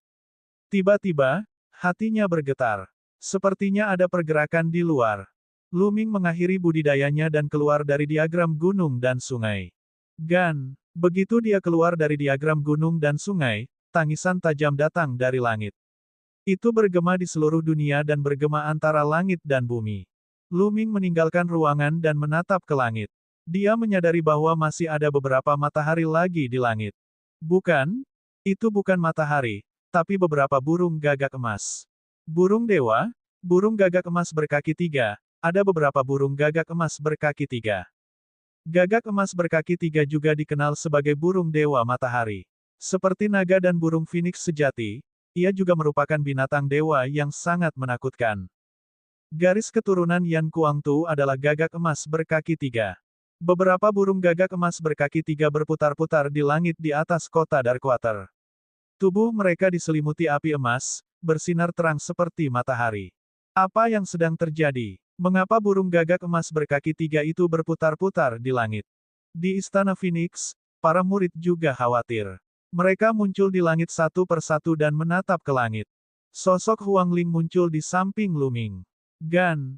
Tiba-tiba, hatinya bergetar. Sepertinya ada pergerakan di luar. Luming mengakhiri budidayanya dan keluar dari diagram gunung dan sungai. Begitu dia keluar dari diagram gunung dan sungai, tangisan tajam datang dari langit. Itu bergema di seluruh dunia dan bergema antara langit dan bumi. Luming meninggalkan ruangan dan menatap ke langit. Dia menyadari bahwa masih ada beberapa matahari lagi di langit. Bukan, itu bukan matahari, tapi beberapa burung gagak emas. Burung dewa, burung gagak emas berkaki 3, ada beberapa burung gagak emas berkaki 3. Gagak emas berkaki 3 juga dikenal sebagai burung dewa matahari. Seperti naga dan burung phoenix sejati, ia juga merupakan binatang dewa yang sangat menakutkan. Garis keturunan Yan Kuangtu adalah gagak emas berkaki 3. Beberapa burung gagak emas berkaki 3 berputar-putar di langit di atas kota Darkwater. Tubuh mereka diselimuti api emas, bersinar terang seperti matahari. Apa yang sedang terjadi? Mengapa burung gagak emas berkaki 3 itu berputar-putar di langit? Di Istana Phoenix, para murid juga khawatir. Mereka muncul di langit satu persatu dan menatap ke langit. Sosok Huang Ling muncul di samping Luming. Gan.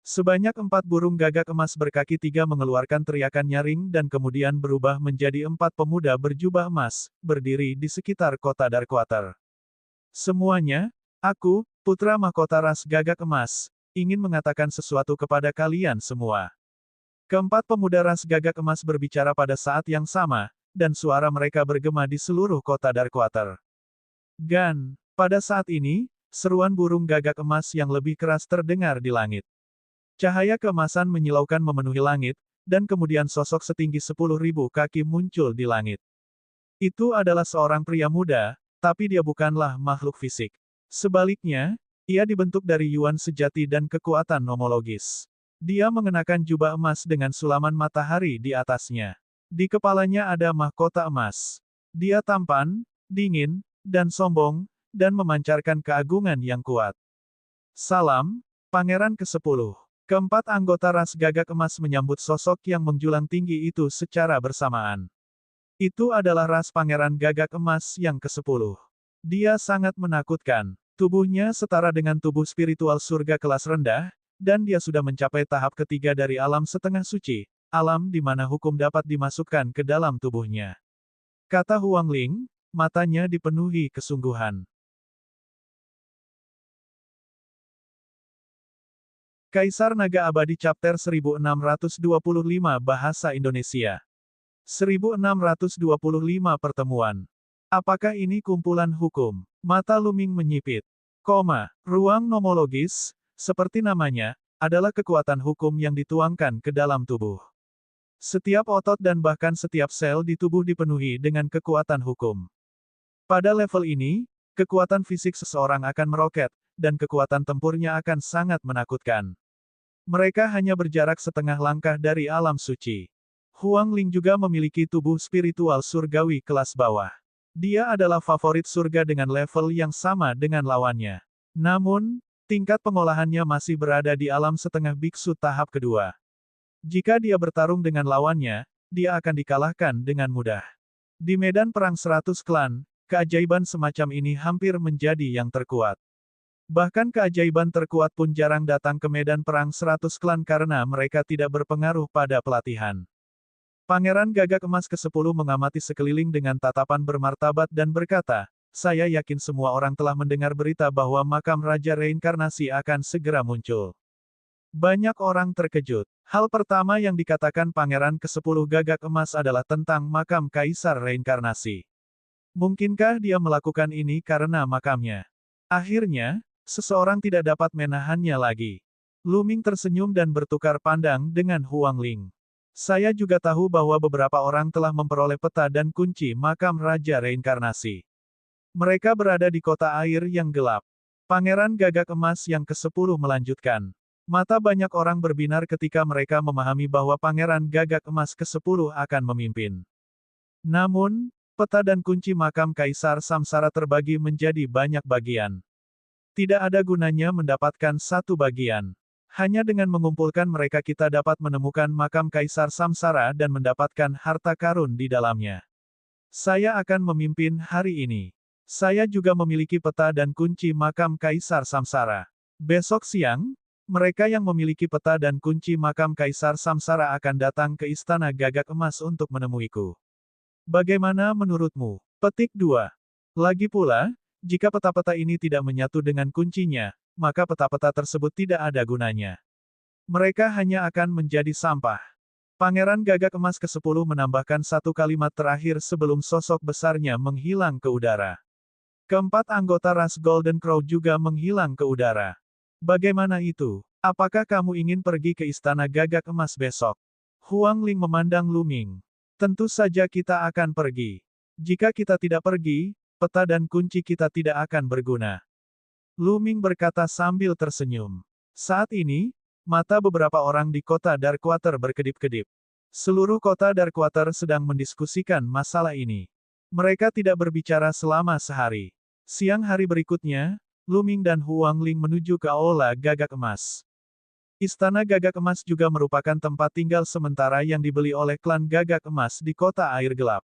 Sebanyak 4 burung gagak emas berkaki 3 mengeluarkan teriakan nyaring dan kemudian berubah menjadi 4 pemuda berjubah emas, berdiri di sekitar kota Darkwater. Semuanya, aku, putra mahkota ras gagak emas, ingin mengatakan sesuatu kepada kalian semua. Keempat pemuda ras gagak emas berbicara pada saat yang sama, dan suara mereka bergema di seluruh kota Darkwater. Pada saat ini, seruan burung gagak emas yang lebih keras terdengar di langit. Cahaya keemasan menyilaukan memenuhi langit, dan kemudian sosok setinggi 10.000 kaki muncul di langit. Itu adalah seorang pria muda, tapi dia bukanlah makhluk fisik. Sebaliknya, ia dibentuk dari yuan sejati dan kekuatan nomologis. Dia mengenakan jubah emas dengan sulaman matahari di atasnya. Di kepalanya ada mahkota emas. Dia tampan, dingin, dan sombong, dan memancarkan keagungan yang kuat. Salam, Pangeran ke-10. Keempat anggota ras gagak emas menyambut sosok yang menjulang tinggi itu secara bersamaan. Itu adalah ras Pangeran Gagak Emas yang ke-10. Dia sangat menakutkan. Tubuhnya setara dengan tubuh spiritual surga kelas rendah, dan dia sudah mencapai tahap ketiga dari alam setengah suci, alam di mana hukum dapat dimasukkan ke dalam tubuhnya. Kata Huang Ling, matanya dipenuhi kesungguhan. Kaisar Naga Abadi Chapter 1625 Bahasa Indonesia 1625 Pertemuan. Apakah ini kumpulan hukum? Mata Luming menyipit. Ruang nomologis, seperti namanya, adalah kekuatan hukum yang dituangkan ke dalam tubuh. Setiap otot dan bahkan setiap sel di tubuh dipenuhi dengan kekuatan hukum. Pada level ini, kekuatan fisik seseorang akan meroket, dan kekuatan tempurnya akan sangat menakutkan. Mereka hanya berjarak setengah langkah dari alam suci. Huang Ling juga memiliki tubuh spiritual surgawi kelas bawah. Dia adalah favorit surga dengan level yang sama dengan lawannya. Namun, tingkat pengolahannya masih berada di alam setengah biksu tahap kedua. Jika dia bertarung dengan lawannya, dia akan dikalahkan dengan mudah. Di medan perang 100 klan, keajaiban semacam ini hampir menjadi yang terkuat. Bahkan keajaiban terkuat pun jarang datang ke medan perang 100 klan karena mereka tidak berpengaruh pada pelatihan. Pangeran Gagak Emas ke-10 mengamati sekeliling dengan tatapan bermartabat dan berkata, saya yakin semua orang telah mendengar berita bahwa makam Raja Reinkarnasi akan segera muncul. Banyak orang terkejut. Hal pertama yang dikatakan Pangeran ke-10 Gagak Emas adalah tentang makam Kaisar Reinkarnasi. Mungkinkah dia melakukan ini karena makamnya? Akhirnya, seseorang tidak dapat menahannya lagi. Lu Ming tersenyum dan bertukar pandang dengan Huang Ling. Saya juga tahu bahwa beberapa orang telah memperoleh peta dan kunci makam Raja Reinkarnasi. Mereka berada di kota air yang gelap. Pangeran Gagak Emas yang ke-10 melanjutkan. Mata banyak orang berbinar ketika mereka memahami bahwa Pangeran Gagak Emas ke-10 akan memimpin. Namun, peta dan kunci makam Kaisar Samsara terbagi menjadi banyak bagian. Tidak ada gunanya mendapatkan satu bagian. Hanya dengan mengumpulkan mereka kita dapat menemukan makam Kaisar Samsara dan mendapatkan harta karun di dalamnya. Saya akan memimpin hari ini. Saya juga memiliki peta dan kunci makam Kaisar Samsara. Besok siang, mereka yang memiliki peta dan kunci makam Kaisar Samsara akan datang ke Istana Gagak Emas untuk menemuiku. Bagaimana menurutmu? Petik 2. Lagi pula, jika peta-peta ini tidak menyatu dengan kuncinya, maka peta-peta tersebut tidak ada gunanya. Mereka hanya akan menjadi sampah. Pangeran Gagak Emas ke-10 menambahkan satu kalimat terakhir sebelum sosok besarnya menghilang ke udara. Keempat anggota ras Golden Crow juga menghilang ke udara. Bagaimana itu? Apakah kamu ingin pergi ke Istana Gagak Emas besok? Huang Ling memandang Lu Ming. Tentu saja kita akan pergi. Jika kita tidak pergi, peta dan kunci kita tidak akan berguna. Lu Ming berkata sambil tersenyum. Saat ini, mata beberapa orang di kota Darkwater berkedip-kedip. Seluruh kota Darkwater sedang mendiskusikan masalah ini. Mereka tidak berbicara selama sehari. Siang hari berikutnya, Lu Ming dan Huang Ling menuju ke Aula Gagak Emas. Istana Gagak Emas juga merupakan tempat tinggal sementara yang dibeli oleh klan Gagak Emas di kota air gelap.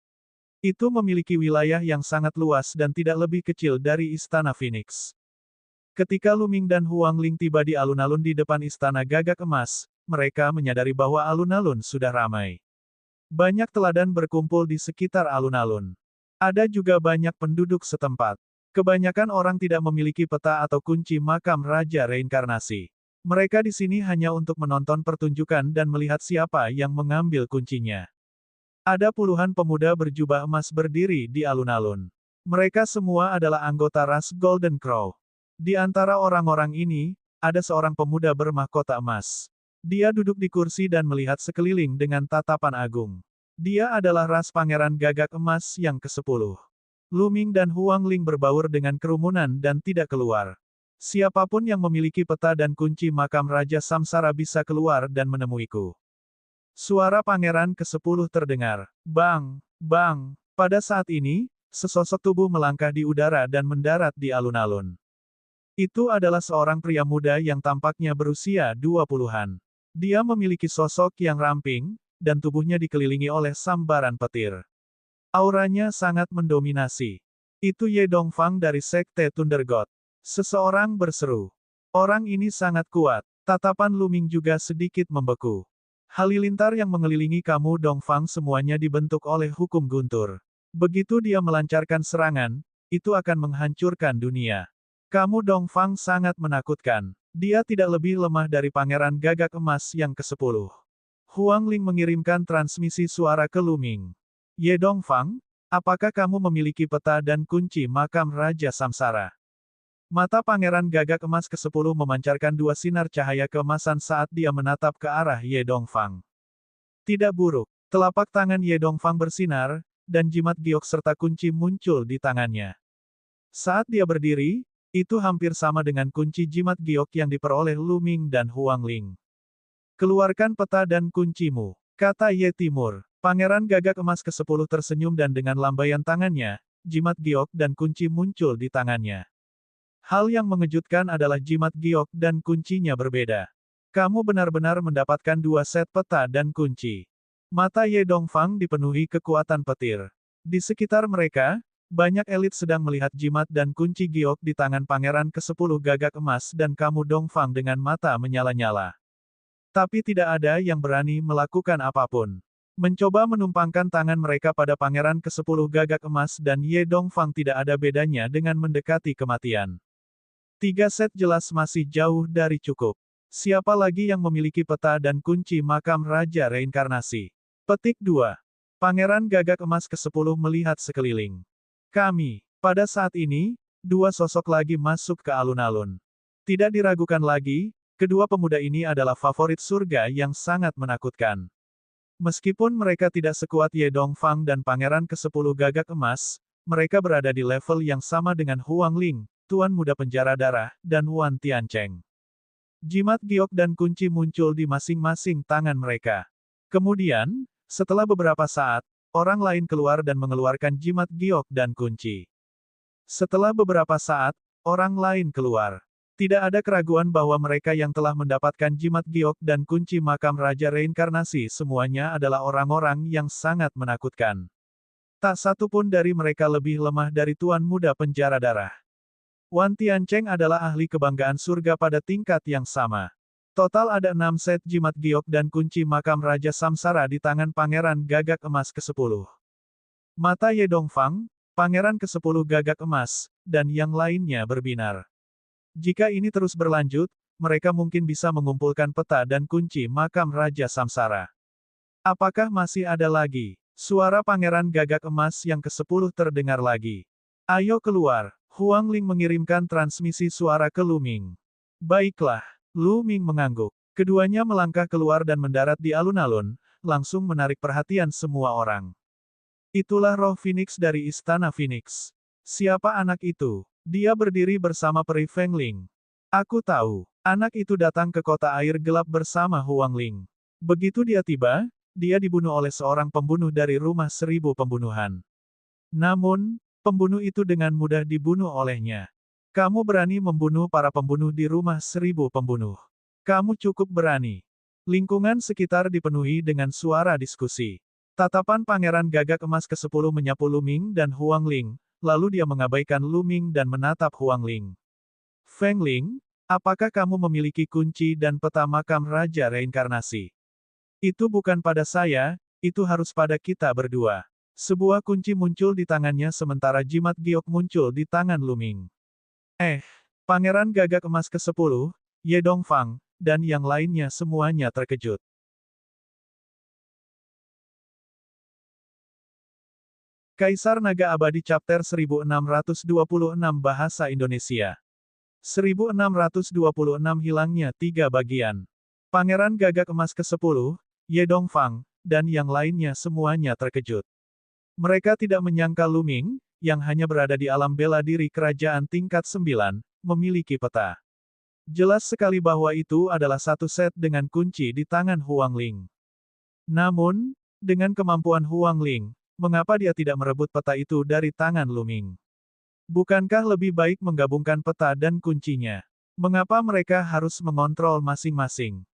Itu memiliki wilayah yang sangat luas dan tidak lebih kecil dari Istana Phoenix. Ketika Lu Ming dan Huang Ling tiba di alun-alun di depan Istana Gagak Emas, mereka menyadari bahwa alun-alun sudah ramai. Banyak teladan berkumpul di sekitar alun-alun. Ada juga banyak penduduk setempat. Kebanyakan orang tidak memiliki peta atau kunci makam Raja Reinkarnasi. Mereka di sini hanya untuk menonton pertunjukan dan melihat siapa yang mengambil kuncinya. Ada puluhan pemuda berjubah emas berdiri di alun-alun. Mereka semua adalah anggota ras Golden Crow. Di antara orang-orang ini, ada seorang pemuda bermahkota emas. Dia duduk di kursi dan melihat sekeliling dengan tatapan agung. Dia adalah ras Pangeran Gagak Emas yang ke-10. Lu Ming dan Huang Ling berbaur dengan kerumunan dan tidak keluar. Siapapun yang memiliki peta dan kunci makam Raja Samsara bisa keluar dan menemuiku. Suara Pangeran ke-10 terdengar. Bang, bang. Pada saat ini, sesosok tubuh melangkah di udara dan mendarat di alun-alun. Itu adalah seorang pria muda yang tampaknya berusia 20-an. Dia memiliki sosok yang ramping, dan tubuhnya dikelilingi oleh sambaran petir. Auranya sangat mendominasi. Itu Ye Dongfang dari Sekte Thunder God. Seseorang berseru. Orang ini sangat kuat. Tatapan Lu Ming juga sedikit membeku. Halilintar yang mengelilingi kamu Dongfang semuanya dibentuk oleh hukum guntur. Begitu dia melancarkan serangan, itu akan menghancurkan dunia. Kamu Dongfang sangat menakutkan. Dia tidak lebih lemah dari Pangeran Gagak Emas yang ke-10. Huang Ling mengirimkan transmisi suara ke Lu Ming. Ye Dongfang, apakah kamu memiliki peta dan kunci makam Raja Samsara? Mata Pangeran Gagak Emas ke-10 memancarkan dua sinar cahaya keemasan saat dia menatap ke arah Ye Dongfang. Tidak buruk, telapak tangan Ye Dongfang bersinar, dan jimat giok serta kunci muncul di tangannya. Saat dia berdiri, itu hampir sama dengan kunci jimat giok yang diperoleh Lu Ming dan Huang Ling. Keluarkan peta dan kuncimu, kata Ye Timur. Pangeran Gagak Emas ke-10 tersenyum dan dengan lambaian tangannya, jimat giok dan kunci muncul di tangannya. Hal yang mengejutkan adalah jimat giok dan kuncinya berbeda. Kamu benar-benar mendapatkan dua set peta dan kunci. Mata Ye Dongfang dipenuhi kekuatan petir. Di sekitar mereka, Banyak elit sedang melihat jimat dan kunci giok di tangan Pangeran ke-10 Gagak Emas dan kamu Dongfang dengan mata menyala-nyala. Tapi tidak ada yang berani melakukan apapun. Mencoba menumpangkan tangan mereka pada Pangeran ke-10 Gagak Emas dan Ye Dongfang tidak ada bedanya dengan mendekati kematian. 3 set jelas masih jauh dari cukup. Siapa lagi yang memiliki peta dan kunci makam Raja Reinkarnasi? Petik 2. Pangeran Gagak Emas ke-10 melihat sekeliling. Kami. Pada saat ini, dua sosok lagi masuk ke alun-alun. Tidak diragukan lagi, kedua pemuda ini adalah favorit surga yang sangat menakutkan. Meskipun mereka tidak sekuat Ye Dongfang dan Pangeran ke-10 Gagak Emas, mereka berada di level yang sama dengan Huang Ling, Tuan Muda Penjara Darah, dan Wan Tiancheng. Jimat giok dan kunci muncul di masing-masing tangan mereka. Kemudian, setelah beberapa saat, orang lain keluar dan mengeluarkan jimat giok dan kunci. Setelah beberapa saat, orang lain keluar. Tidak ada keraguan bahwa mereka yang telah mendapatkan jimat giok dan kunci makam Raja Reinkarnasi semuanya adalah orang-orang yang sangat menakutkan. Tak satu pun dari mereka lebih lemah dari Tuan Muda Penjara Darah. Wan Tiancheng adalah ahli kebanggaan surga pada tingkat yang sama. Total ada 6 set jimat giok dan kunci makam Raja Samsara di tangan Pangeran Gagak Emas ke-10. Mata Ye Dongfang, Pangeran ke-10 Gagak Emas, dan yang lainnya berbinar. Jika ini terus berlanjut, mereka mungkin bisa mengumpulkan peta dan kunci makam Raja Samsara. Apakah masih ada lagi? Suara Pangeran Gagak Emas yang ke-10 terdengar lagi. Ayo keluar. Huang Ling mengirimkan transmisi suara ke Lu Ming. Baiklah. Lu Ming mengangguk. Keduanya melangkah keluar dan mendarat di alun-alun, langsung menarik perhatian semua orang. Itulah roh Phoenix dari Istana Phoenix. Siapa anak itu? Dia berdiri bersama peri Feng Ling. Aku tahu. Anak itu datang ke kota air gelap bersama Huang Ling. Begitu dia tiba, dia dibunuh oleh seorang pembunuh dari rumah 1000 pembunuhan. Namun, pembunuh itu dengan mudah dibunuh olehnya. Kamu berani membunuh para pembunuh di rumah 1000 pembunuh. Kamu cukup berani. Lingkungan sekitar dipenuhi dengan suara diskusi. Tatapan Pangeran Gagak Emas ke-10 menyapu Lu Ming dan Huang Ling, lalu dia mengabaikan Lu Ming dan menatap Huang Ling. Feng Ling, apakah kamu memiliki kunci dan peta makam Raja Reinkarnasi? Itu bukan pada saya, itu harus pada kita berdua. Sebuah kunci muncul di tangannya sementara jimat giok muncul di tangan Lu Ming. Pangeran Gagak Emas ke-10, Ye Dongfang, dan yang lainnya semuanya terkejut. Kaisar Naga Abadi Chapter 1626 Bahasa Indonesia. 1626 hilangnya 3 bagian. Pangeran Gagak Emas ke-10, Ye Dongfang, dan yang lainnya semuanya terkejut. Mereka tidak menyangka Lu Ming, yang hanya berada di alam bela diri kerajaan tingkat 9, memiliki peta. Jelas sekali bahwa itu adalah satu set dengan kunci di tangan Huang Ling. Namun, dengan kemampuan Huang Ling, mengapa dia tidak merebut peta itu dari tangan Lu Ming? Bukankah lebih baik menggabungkan peta dan kuncinya? Mengapa mereka harus mengontrol masing-masing?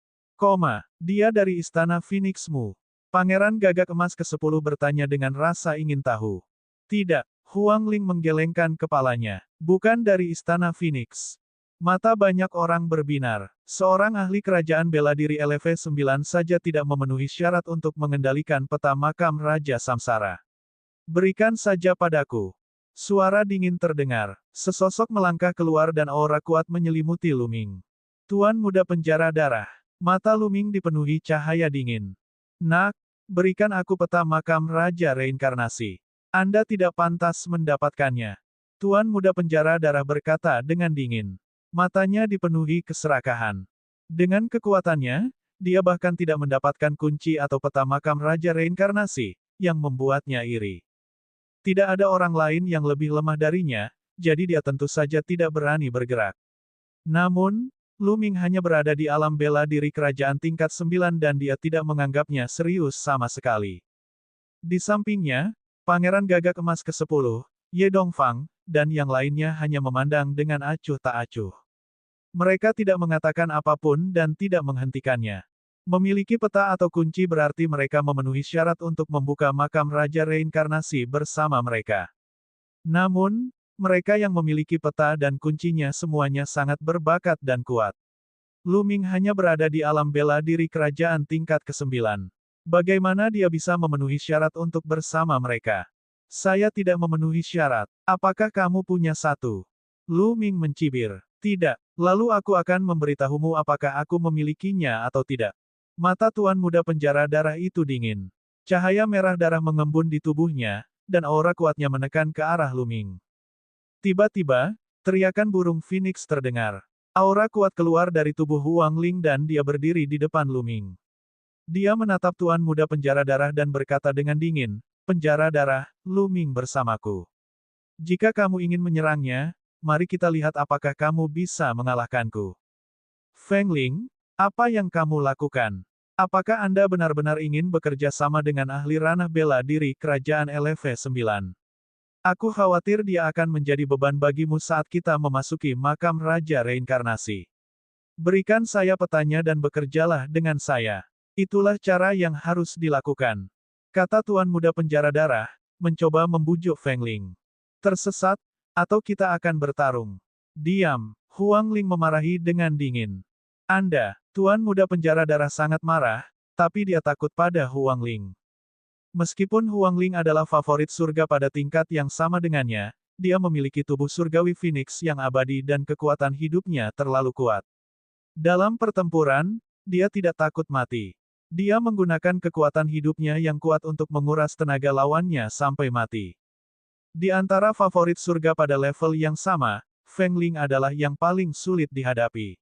Dia dari Istana Phoenixmu. Pangeran Gagak Emas ke-10 bertanya dengan rasa ingin tahu. Tidak. Huang Ling menggelengkan kepalanya. Bukan dari Istana Phoenix. Mata banyak orang berbinar. Seorang ahli kerajaan bela diri LV9 saja tidak memenuhi syarat untuk mengendalikan peta makam Raja Samsara. Berikan saja padaku. Suara dingin terdengar. Sesosok melangkah keluar dan aura kuat menyelimuti Lu Ming. Tuan Muda Penjara Darah. Mata Lu Ming dipenuhi cahaya dingin. Nak, berikan aku peta makam Raja Reinkarnasi. Anda tidak pantas mendapatkannya. Tuan Muda Penjara Darah berkata dengan dingin. Matanya dipenuhi keserakahan. Dengan kekuatannya, dia bahkan tidak mendapatkan kunci atau peta makam Raja Reinkarnasi, yang membuatnya iri. Tidak ada orang lain yang lebih lemah darinya, jadi dia tentu saja tidak berani bergerak. Namun, Lu Ming hanya berada di alam bela diri kerajaan tingkat 9 dan dia tidak menganggapnya serius sama sekali. Di sampingnya, Pangeran Gagak Emas ke-10, Ye Dongfang, dan yang lainnya hanya memandang dengan acuh tak acuh. Mereka tidak mengatakan apapun dan tidak menghentikannya. Memiliki peta atau kunci berarti mereka memenuhi syarat untuk membuka makam Raja Reinkarnasi bersama mereka. Namun, mereka yang memiliki peta dan kuncinya semuanya sangat berbakat dan kuat. Lu Ming hanya berada di alam bela diri kerajaan tingkat ke-9. Bagaimana dia bisa memenuhi syarat untuk bersama mereka? Saya tidak memenuhi syarat. Apakah kamu punya satu? Lu Ming mencibir. Tidak. Lalu aku akan memberitahumu apakah aku memilikinya atau tidak. Mata Tuan Muda Penjara Darah itu dingin. Cahaya merah darah mengembun di tubuhnya, dan aura kuatnya menekan ke arah Lu Ming. Tiba-tiba, teriakan burung Phoenix terdengar. Aura kuat keluar dari tubuh Huang Ling dan dia berdiri di depan Lu Ming. Dia menatap Tuan Muda Penjara Darah dan berkata dengan dingin, "Penjara Darah, Lu Ming bersamaku. Jika kamu ingin menyerangnya, mari kita lihat apakah kamu bisa mengalahkanku." Feng Ling, apa yang kamu lakukan? Apakah Anda benar-benar ingin bekerja sama dengan ahli ranah bela diri kerajaan LV9? Aku khawatir dia akan menjadi beban bagimu saat kita memasuki makam Raja Reinkarnasi. Berikan saya petanya dan bekerjalah dengan saya. Itulah cara yang harus dilakukan. Kata Tuan Muda Penjara Darah, mencoba membujuk Feng Ling. Tersesat, atau kita akan bertarung. Diam, Huang Ling memarahi dengan dingin. Anda, Tuan Muda Penjara Darah sangat marah, tapi dia takut pada Huang Ling. Meskipun Huang Ling adalah favorit surga pada tingkat yang sama dengannya, dia memiliki tubuh surgawi Phoenix yang abadi dan kekuatan hidupnya terlalu kuat. Dalam pertempuran, dia tidak takut mati. Dia menggunakan kekuatan hidupnya yang kuat untuk menguras tenaga lawannya sampai mati. Di antara favorit surga pada level yang sama, Feng Ling adalah yang paling sulit dihadapi.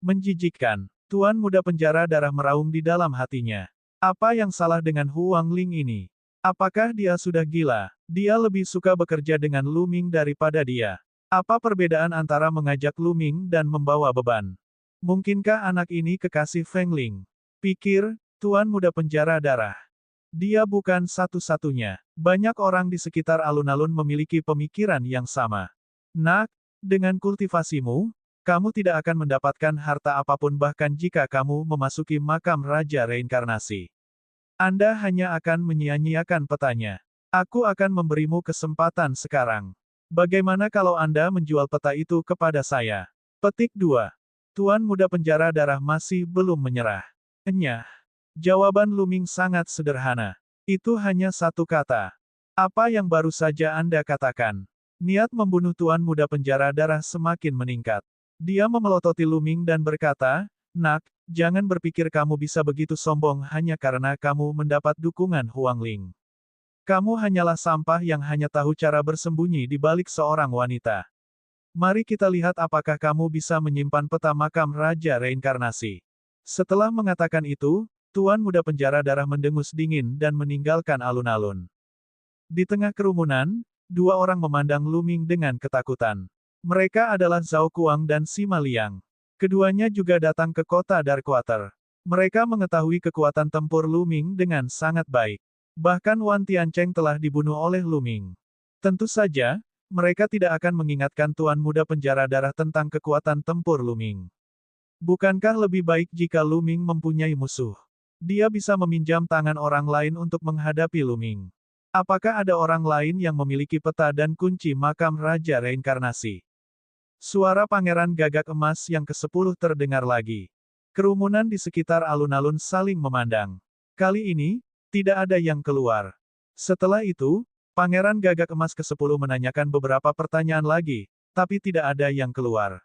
Menjijikkan, Tuan Muda Penjara Darah meraung di dalam hatinya. Apa yang salah dengan Huang Ling ini? Apakah dia sudah gila? Dia lebih suka bekerja dengan Lu Ming daripada dia. Apa perbedaan antara mengajak Lu Ming dan membawa beban? Mungkinkah anak ini kekasih Feng Ling? Pikir, Tuan Muda Penjara Darah. Dia bukan satu-satunya. Banyak orang di sekitar alun-alun memiliki pemikiran yang sama. Nak, dengan kultivasimu, kamu tidak akan mendapatkan harta apapun bahkan jika kamu memasuki makam Raja Reinkarnasi. Anda hanya akan menyia-nyiakan petanya. Aku akan memberimu kesempatan sekarang. Bagaimana kalau Anda menjual peta itu kepada saya? Petik 2. Tuan Muda Penjara Darah masih belum menyerah. Enyah. Jawaban Lu Ming sangat sederhana. Itu hanya satu kata. Apa yang baru saja Anda katakan? Niat membunuh Tuan Muda Penjara Darah semakin meningkat. Dia memelototi Lu Ming dan berkata, "Nak, jangan berpikir kamu bisa begitu sombong hanya karena kamu mendapat dukungan Huang Ling. Kamu hanyalah sampah yang hanya tahu cara bersembunyi di balik seorang wanita. Mari kita lihat apakah kamu bisa menyimpan peta makam Raja Reinkarnasi." Setelah mengatakan itu, Tuan Muda Penjara Darah mendengus dingin dan meninggalkan alun-alun. Di tengah kerumunan, dua orang memandang Lu Ming dengan ketakutan. Mereka adalah Zhao Kuang dan Sima Liang. Keduanya juga datang ke kota Darkwater. Mereka mengetahui kekuatan tempur Lu Ming dengan sangat baik. Bahkan Wan Tiancheng telah dibunuh oleh Lu Ming. Tentu saja, mereka tidak akan mengingatkan Tuan Muda Penjara Darah tentang kekuatan tempur Lu Ming. Bukankah lebih baik jika Lu Ming mempunyai musuh? Dia bisa meminjam tangan orang lain untuk menghadapi Lu Ming. Apakah ada orang lain yang memiliki peta dan kunci makam Raja Reinkarnasi? Suara Pangeran Gagak Emas yang ke-10 terdengar lagi. Kerumunan di sekitar alun-alun saling memandang. Kali ini, tidak ada yang keluar. Setelah itu, Pangeran Gagak Emas ke-10 menanyakan beberapa pertanyaan lagi, tapi tidak ada yang keluar.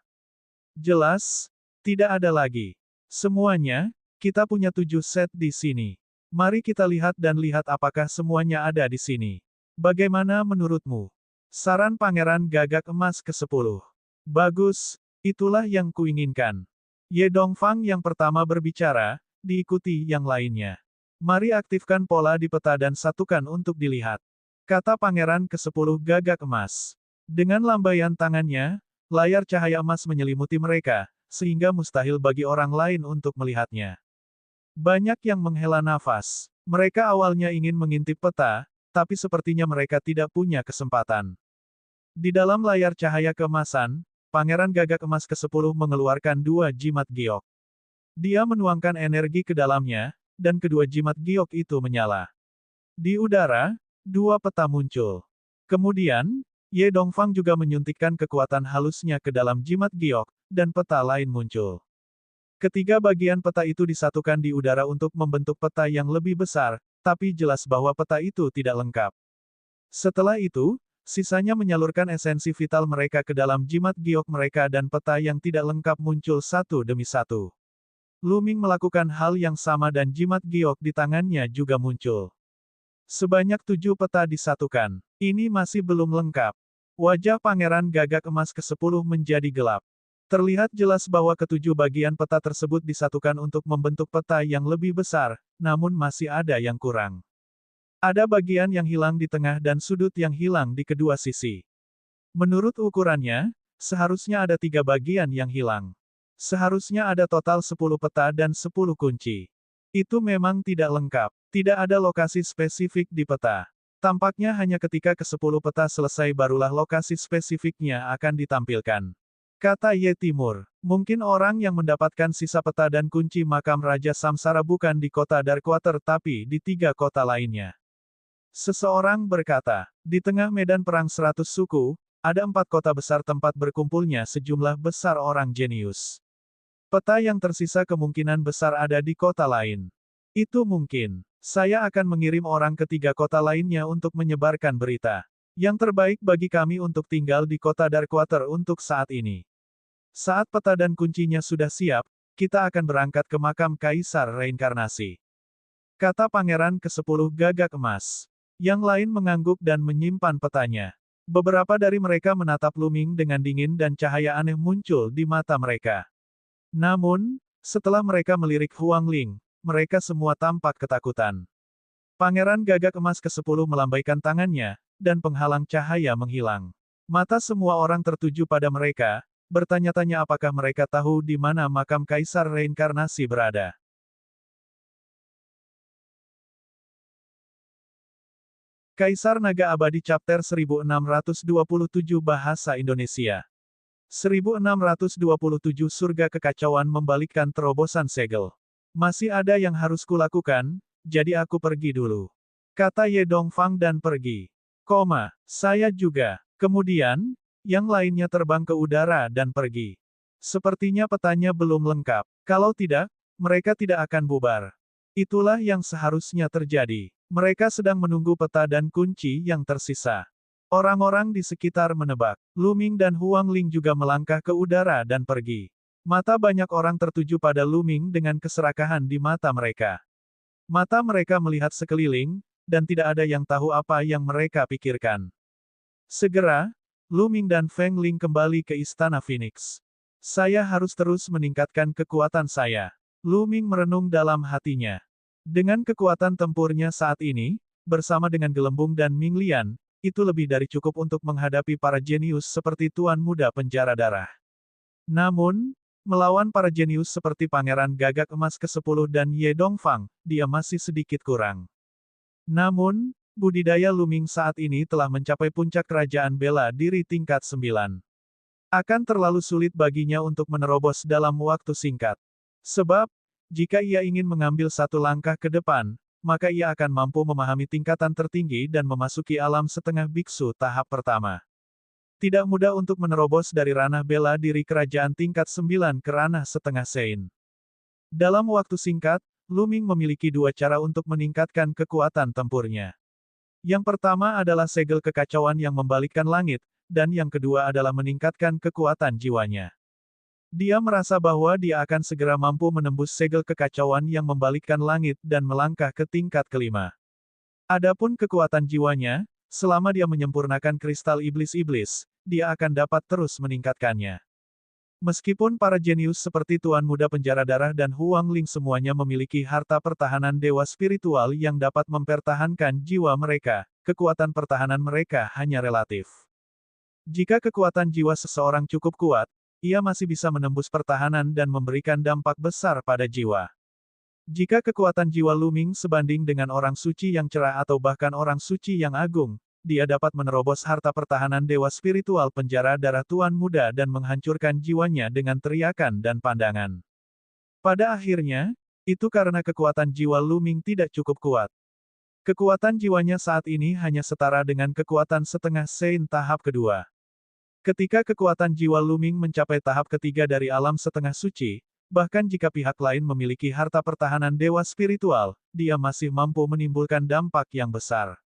Jelas, tidak ada lagi. Semuanya, kita punya 7 set di sini. Mari kita lihat dan lihat apakah semuanya ada di sini. Bagaimana menurutmu? Saran Pangeran Gagak Emas ke-10. Bagus, itulah yang kuinginkan. Ye Dongfang yang pertama berbicara, diikuti yang lainnya. Mari aktifkan pola di peta dan satukan untuk dilihat. Kata Pangeran ke-10 Gagak Emas. Dengan lambaian tangannya, layar cahaya emas menyelimuti mereka, sehingga mustahil bagi orang lain untuk melihatnya. Banyak yang menghela nafas. Mereka awalnya ingin mengintip peta, tapi sepertinya mereka tidak punya kesempatan. Di dalam layar cahaya keemasan, Pangeran Gagak Emas ke-10 mengeluarkan 2 jimat giok. Dia menuangkan energi ke dalamnya, dan kedua jimat giok itu menyala. Di udara, 2 peta muncul. Kemudian, Ye Dongfang juga menyuntikkan kekuatan halusnya ke dalam jimat giok, dan peta lain muncul. Ketiga bagian peta itu disatukan di udara untuk membentuk peta yang lebih besar, tapi jelas bahwa peta itu tidak lengkap. Setelah itu, sisanya menyalurkan esensi vital mereka ke dalam jimat giok mereka dan peta yang tidak lengkap muncul satu demi satu. Lu Ming melakukan hal yang sama dan jimat giok di tangannya juga muncul. Sebanyak 7 peta disatukan. Ini masih belum lengkap. Wajah Pangeran Gagak Emas ke-10 menjadi gelap. Terlihat jelas bahwa ketujuh bagian peta tersebut disatukan untuk membentuk peta yang lebih besar, namun masih ada yang kurang. Ada bagian yang hilang di tengah dan sudut yang hilang di kedua sisi. Menurut ukurannya, seharusnya ada 3 bagian yang hilang. Seharusnya ada total 10 peta dan 10 kunci. Itu memang tidak lengkap. Tidak ada lokasi spesifik di peta. Tampaknya hanya ketika ke-10 peta selesai barulah lokasi spesifiknya akan ditampilkan. Kata Ye Timur, mungkin orang yang mendapatkan sisa peta dan kunci makam Raja Samsara bukan di kota Darkwater tapi di 3 kota lainnya. Seseorang berkata, di tengah medan perang 100 suku, ada 4 kota besar tempat berkumpulnya sejumlah besar orang jenius. Peta yang tersisa kemungkinan besar ada di kota lain. Itu mungkin. Saya akan mengirim orang ke 3 kota lainnya untuk menyebarkan berita. Yang terbaik bagi kami untuk tinggal di kota Darkwater untuk saat ini. Saat peta dan kuncinya sudah siap, kita akan berangkat ke makam Kaisar Reinkarnasi. Kata Pangeran ke-10 Gagak Emas. Yang lain mengangguk dan menyimpan petanya. Beberapa dari mereka menatap Lu Ming dengan dingin dan cahaya aneh muncul di mata mereka. Namun, setelah mereka melirik Huang Ling, mereka semua tampak ketakutan. Pangeran Gagak Emas ke-10 melambaikan tangannya, dan penghalang cahaya menghilang. Mata semua orang tertuju pada mereka, bertanya-tanya apakah mereka tahu di mana makam Kaisar Reinkarnasi berada. Kaisar Naga Abadi Chapter 1627 Bahasa Indonesia 1627 Surga Kekacauan membalikkan terobosan segel. Masih ada yang harus kulakukan, jadi aku pergi dulu. Kata Ye Dongfang dan pergi. Saya juga. Kemudian, yang lainnya terbang ke udara dan pergi. Sepertinya petanya belum lengkap. Kalau tidak, mereka tidak akan bubar. Itulah yang seharusnya terjadi. Mereka sedang menunggu peta dan kunci yang tersisa. Orang-orang di sekitar menebak. Lu Ming dan Huang Ling juga melangkah ke udara dan pergi. Mata banyak orang tertuju pada Lu Ming dengan keserakahan di mata mereka. Mata mereka melihat sekeliling, dan tidak ada yang tahu apa yang mereka pikirkan. Segera, Lu Ming dan Feng Ling kembali ke Istana Phoenix. Saya harus terus meningkatkan kekuatan saya. Lu Ming merenung dalam hatinya. Dengan kekuatan tempurnya saat ini, bersama dengan Gelembung dan Ming Lian, itu lebih dari cukup untuk menghadapi para jenius seperti Tuan Muda Penjara Darah. Namun, melawan para jenius seperti Pangeran Gagak Emas ke-10 dan Ye Dongfang, dia masih sedikit kurang. Namun, budidaya Lu Ming saat ini telah mencapai puncak kerajaan bela diri tingkat 9. Akan terlalu sulit baginya untuk menerobos dalam waktu singkat. Sebab, jika ia ingin mengambil satu langkah ke depan, maka ia akan mampu memahami tingkatan tertinggi dan memasuki alam setengah biksu tahap pertama. Tidak mudah untuk menerobos dari ranah bela diri kerajaan tingkat 9 ke ranah setengah sein. Dalam waktu singkat, Lu Ming memiliki 2 cara untuk meningkatkan kekuatan tempurnya. Yang pertama adalah segel kekacauan yang membalikkan langit, dan yang kedua adalah meningkatkan kekuatan jiwanya. Dia merasa bahwa dia akan segera mampu menembus segel kekacauan yang membalikkan langit dan melangkah ke tingkat kelima. Adapun kekuatan jiwanya, selama dia menyempurnakan kristal iblis-iblis, dia akan dapat terus meningkatkannya. Meskipun para jenius seperti Tuan Muda Penjara Darah dan Huang Ling semuanya memiliki harta pertahanan dewa spiritual yang dapat mempertahankan jiwa mereka, kekuatan pertahanan mereka hanya relatif. Jika kekuatan jiwa seseorang cukup kuat, ia masih bisa menembus pertahanan dan memberikan dampak besar pada jiwa. Jika kekuatan jiwa Lu Ming sebanding dengan orang suci yang cerah atau bahkan orang suci yang agung, dia dapat menerobos harta pertahanan dewa spiritual penjara darah Tuan Muda dan menghancurkan jiwanya dengan teriakan dan pandangan. Pada akhirnya, itu karena kekuatan jiwa Lu Ming tidak cukup kuat. Kekuatan jiwanya saat ini hanya setara dengan kekuatan setengah Sein tahap kedua. Ketika kekuatan jiwa Luming mencapai tahap ketiga dari alam setengah suci, bahkan jika pihak lain memiliki harta pertahanan dewa spiritual, dia masih mampu menimbulkan dampak yang besar.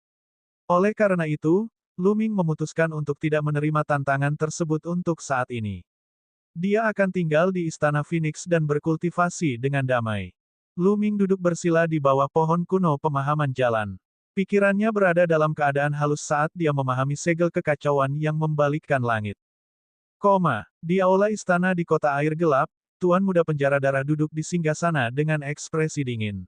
Oleh karena itu, Luming memutuskan untuk tidak menerima tantangan tersebut untuk saat ini. Dia akan tinggal di Istana Phoenix dan berkultivasi dengan damai. Luming duduk bersila di bawah pohon kuno pemahaman jalan. Pikirannya berada dalam keadaan halus saat dia memahami segel kekacauan yang membalikkan langit. Di aula istana di kota air gelap, Tuan Muda Penjara Darah duduk di singgasana dengan ekspresi dingin.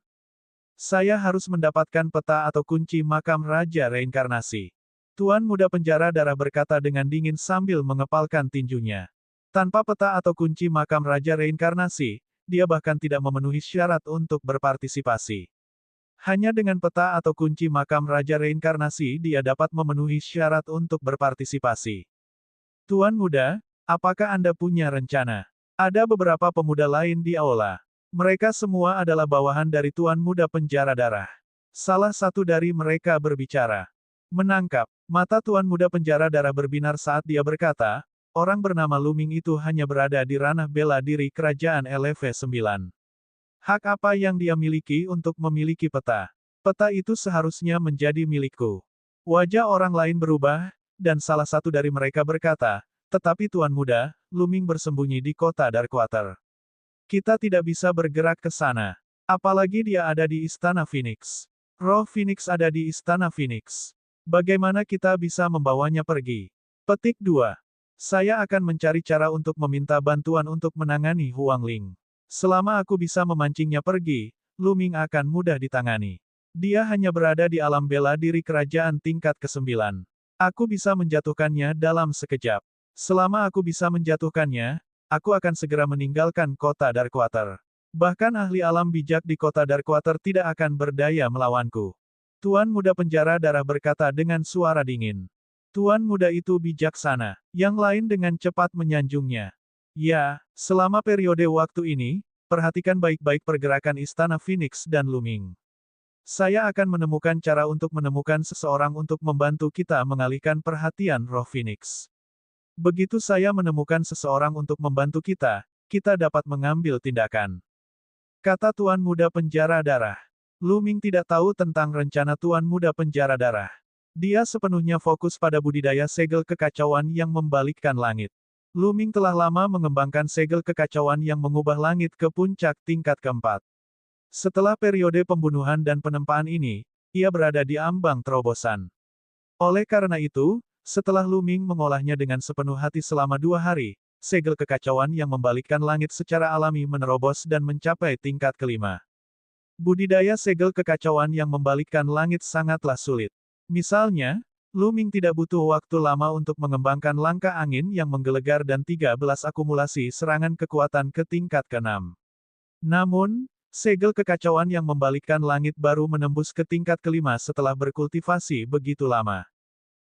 Saya harus mendapatkan peta atau kunci makam Raja Reinkarnasi. Tuan Muda Penjara Darah berkata dengan dingin sambil mengepalkan tinjunya. Tanpa peta atau kunci makam Raja Reinkarnasi, dia bahkan tidak memenuhi syarat untuk berpartisipasi. Hanya dengan peta atau kunci makam Raja Reinkarnasi dia dapat memenuhi syarat untuk berpartisipasi. Tuan Muda, apakah Anda punya rencana? Ada beberapa pemuda lain di aula. Mereka semua adalah bawahan dari Tuan Muda Penjara Darah. Salah satu dari mereka berbicara. Menangkap, mata Tuan Muda Penjara Darah berbinar saat dia berkata, orang bernama Luming itu hanya berada di ranah bela diri kerajaan LV9. Hak apa yang dia miliki untuk memiliki peta? Peta itu seharusnya menjadi milikku. Wajah orang lain berubah, dan salah satu dari mereka berkata, tetapi Tuan Muda, Luming bersembunyi di kota Darkwater. Kita tidak bisa bergerak ke sana. Apalagi dia ada di Istana Phoenix. Roh Phoenix ada di Istana Phoenix. Bagaimana kita bisa membawanya pergi? Petik 2. Saya akan mencari cara untuk meminta bantuan untuk menangani Huang Ling. Selama aku bisa memancingnya pergi, Luming akan mudah ditangani. Dia hanya berada di alam bela diri kerajaan tingkat ke-9. Aku bisa menjatuhkannya dalam sekejap. Selama aku bisa menjatuhkannya, aku akan segera meninggalkan kota Darkwater. Bahkan ahli alam bijak di kota Darkwater tidak akan berdaya melawanku. Tuan Muda Penjara Darah berkata dengan suara dingin. Tuan Muda itu bijaksana. Yang lain dengan cepat menyanjungnya. Ya, selama periode waktu ini, perhatikan baik-baik pergerakan Istana Phoenix dan Luming. Saya akan menemukan cara untuk menemukan seseorang untuk membantu kita mengalihkan perhatian roh Phoenix. Begitu saya menemukan seseorang untuk membantu kita, kita dapat mengambil tindakan. Kata Tuan Muda Penjara Darah. Luming tidak tahu tentang rencana Tuan Muda Penjara Darah. Dia sepenuhnya fokus pada budidaya segel kekacauan yang membalikkan langit. Luming telah lama mengembangkan segel kekacauan yang mengubah langit ke puncak tingkat keempat. Setelah periode pembunuhan dan penempaan ini, ia berada di ambang terobosan. Oleh karena itu, setelah Luming mengolahnya dengan sepenuh hati selama 2 hari, segel kekacauan yang membalikkan langit secara alami menerobos dan mencapai tingkat kelima. Budidaya segel kekacauan yang membalikkan langit sangatlah sulit. Misalnya, Luming tidak butuh waktu lama untuk mengembangkan langkah angin yang menggelegar dan 13 akumulasi serangan kekuatan ke tingkat ke-6. Namun, segel kekacauan yang membalikkan langit baru menembus ke tingkat kelima setelah berkultivasi begitu lama.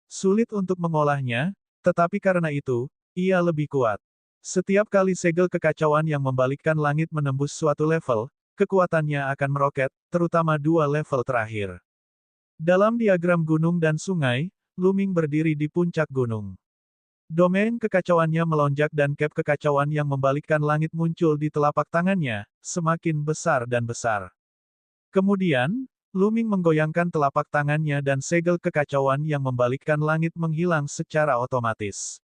Sulit untuk mengolahnya, tetapi karena itu, ia lebih kuat. Setiap kali segel kekacauan yang membalikkan langit menembus suatu level, kekuatannya akan meroket, terutama 2 level terakhir. Dalam diagram gunung dan sungai, Luming berdiri di puncak gunung. Domain kekacauannya melonjak dan cap kekacauan yang membalikkan langit muncul di telapak tangannya, semakin besar dan besar. Kemudian, Luming menggoyangkan telapak tangannya dan segel kekacauan yang membalikkan langit menghilang secara otomatis.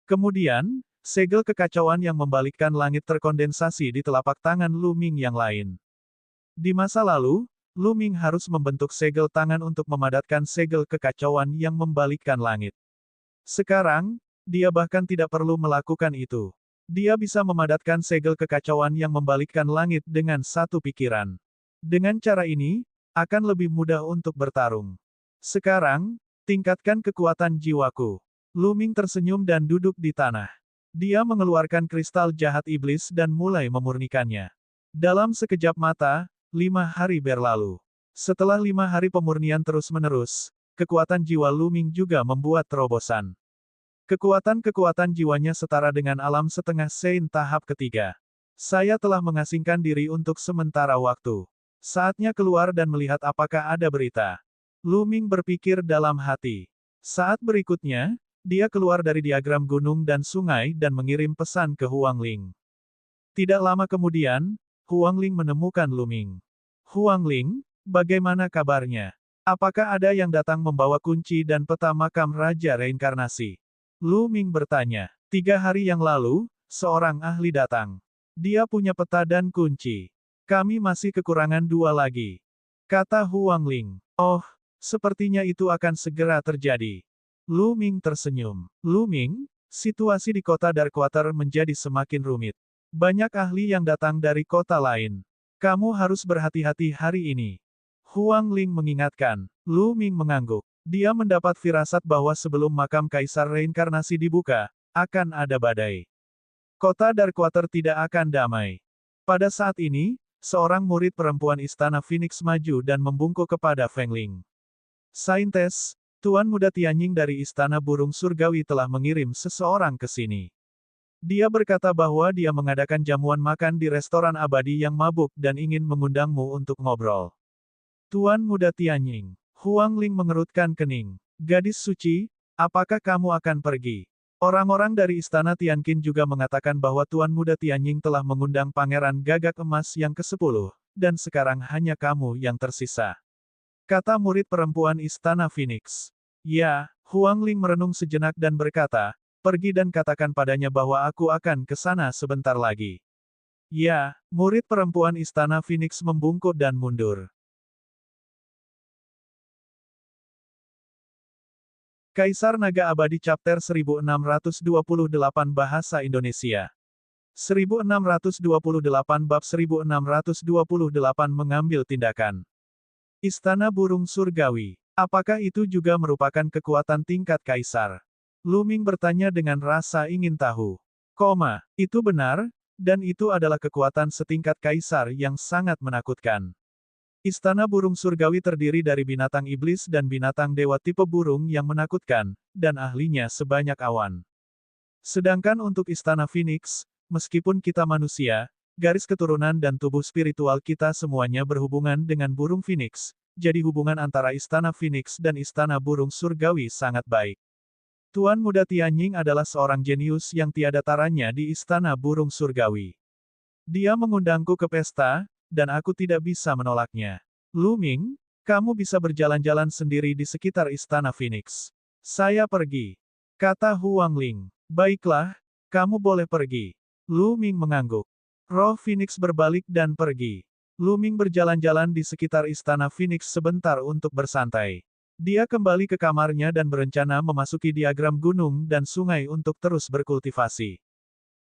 Kemudian, segel kekacauan yang membalikkan langit terkondensasi di telapak tangan Luming yang lain. Di masa lalu, Luming harus membentuk segel tangan untuk memadatkan segel kekacauan yang membalikkan langit. Sekarang, dia bahkan tidak perlu melakukan itu. Dia bisa memadatkan segel kekacauan yang membalikkan langit dengan satu pikiran. Dengan cara ini, akan lebih mudah untuk bertarung. Sekarang, tingkatkan kekuatan jiwaku. Luming tersenyum dan duduk di tanah. Dia mengeluarkan kristal jahat iblis dan mulai memurnikannya. Dalam sekejap mata, 5 hari berlalu. Setelah 5 hari pemurnian terus-menerus, kekuatan jiwa Luming juga membuat terobosan. Kekuatan-kekuatan jiwanya setara dengan alam setengah Sein tahap ketiga. Saya telah mengasingkan diri untuk sementara waktu. Saatnya keluar dan melihat apakah ada berita. Lu Ming berpikir dalam hati. Saat berikutnya, dia keluar dari diagram gunung dan sungai dan mengirim pesan ke Huang Ling. Tidak lama kemudian, Huang Ling menemukan Lu Ming. Huang Ling, bagaimana kabarnya? Apakah ada yang datang membawa kunci dan peta makam Raja Reinkarnasi? Lu Ming bertanya. 3 hari yang lalu, seorang ahli datang. Dia punya peta dan kunci. Kami masih kekurangan 2 lagi. Kata Huang Ling. Oh, sepertinya itu akan segera terjadi. Lu Ming tersenyum. Lu Ming, situasi di kota Darkwater menjadi semakin rumit. Banyak ahli yang datang dari kota lain. Kamu harus berhati-hati hari ini. Huang Ling mengingatkan. Lu Ming mengangguk. Dia mendapat firasat bahwa sebelum makam Kaisar Reinkarnasi dibuka, akan ada badai. Kota Darkwater tidak akan damai. Pada saat ini, seorang murid perempuan Istana Phoenix maju dan membungkuk kepada Feng Ling. Saintes, Tuan Muda Tianying dari Istana Burung Surgawi telah mengirim seseorang ke sini. Dia berkata bahwa dia mengadakan jamuan makan di restoran abadi yang mabuk dan ingin mengundangmu untuk ngobrol. Tuan Muda Tianying. Huang Ling mengerutkan kening. Gadis suci, apakah kamu akan pergi? Orang-orang dari Istana Tianqin juga mengatakan bahwa Tuan Muda Tianying telah mengundang Pangeran Gagak Emas yang ke-10, dan sekarang hanya kamu yang tersisa. Kata murid perempuan Istana Phoenix. Ya, Huang Ling merenung sejenak dan berkata, pergi dan katakan padanya bahwa aku akan ke sana sebentar lagi. Ya, murid perempuan Istana Phoenix membungkuk dan mundur. Kaisar Naga Abadi Chapter 1628 Bahasa Indonesia 1628 Bab 1628 Mengambil Tindakan. Istana Burung Surgawi. Apakah itu juga merupakan kekuatan tingkat Kaisar? Lu Ming bertanya dengan rasa ingin tahu. Itu benar, dan itu adalah kekuatan setingkat Kaisar yang sangat menakutkan. Istana Burung Surgawi terdiri dari binatang iblis dan binatang dewa tipe burung yang menakutkan, dan ahlinya sebanyak awan. Sedangkan untuk Istana Phoenix, meskipun kita manusia, garis keturunan dan tubuh spiritual kita semuanya berhubungan dengan burung Phoenix, jadi hubungan antara Istana Phoenix dan Istana Burung Surgawi sangat baik. Tuan Muda Tianying adalah seorang jenius yang tiada taranya di Istana Burung Surgawi. Dia mengundangku ke pesta, dan aku tidak bisa menolaknya. Lu Ming, kamu bisa berjalan-jalan sendiri di sekitar Istana Phoenix. Saya pergi. Kata Huang Ling. Baiklah, kamu boleh pergi. Lu Ming mengangguk. Roh Phoenix berbalik dan pergi. Lu Ming berjalan-jalan di sekitar Istana Phoenix sebentar untuk bersantai. Dia kembali ke kamarnya dan berencana memasuki diagram gunung dan sungai untuk terus berkultivasi.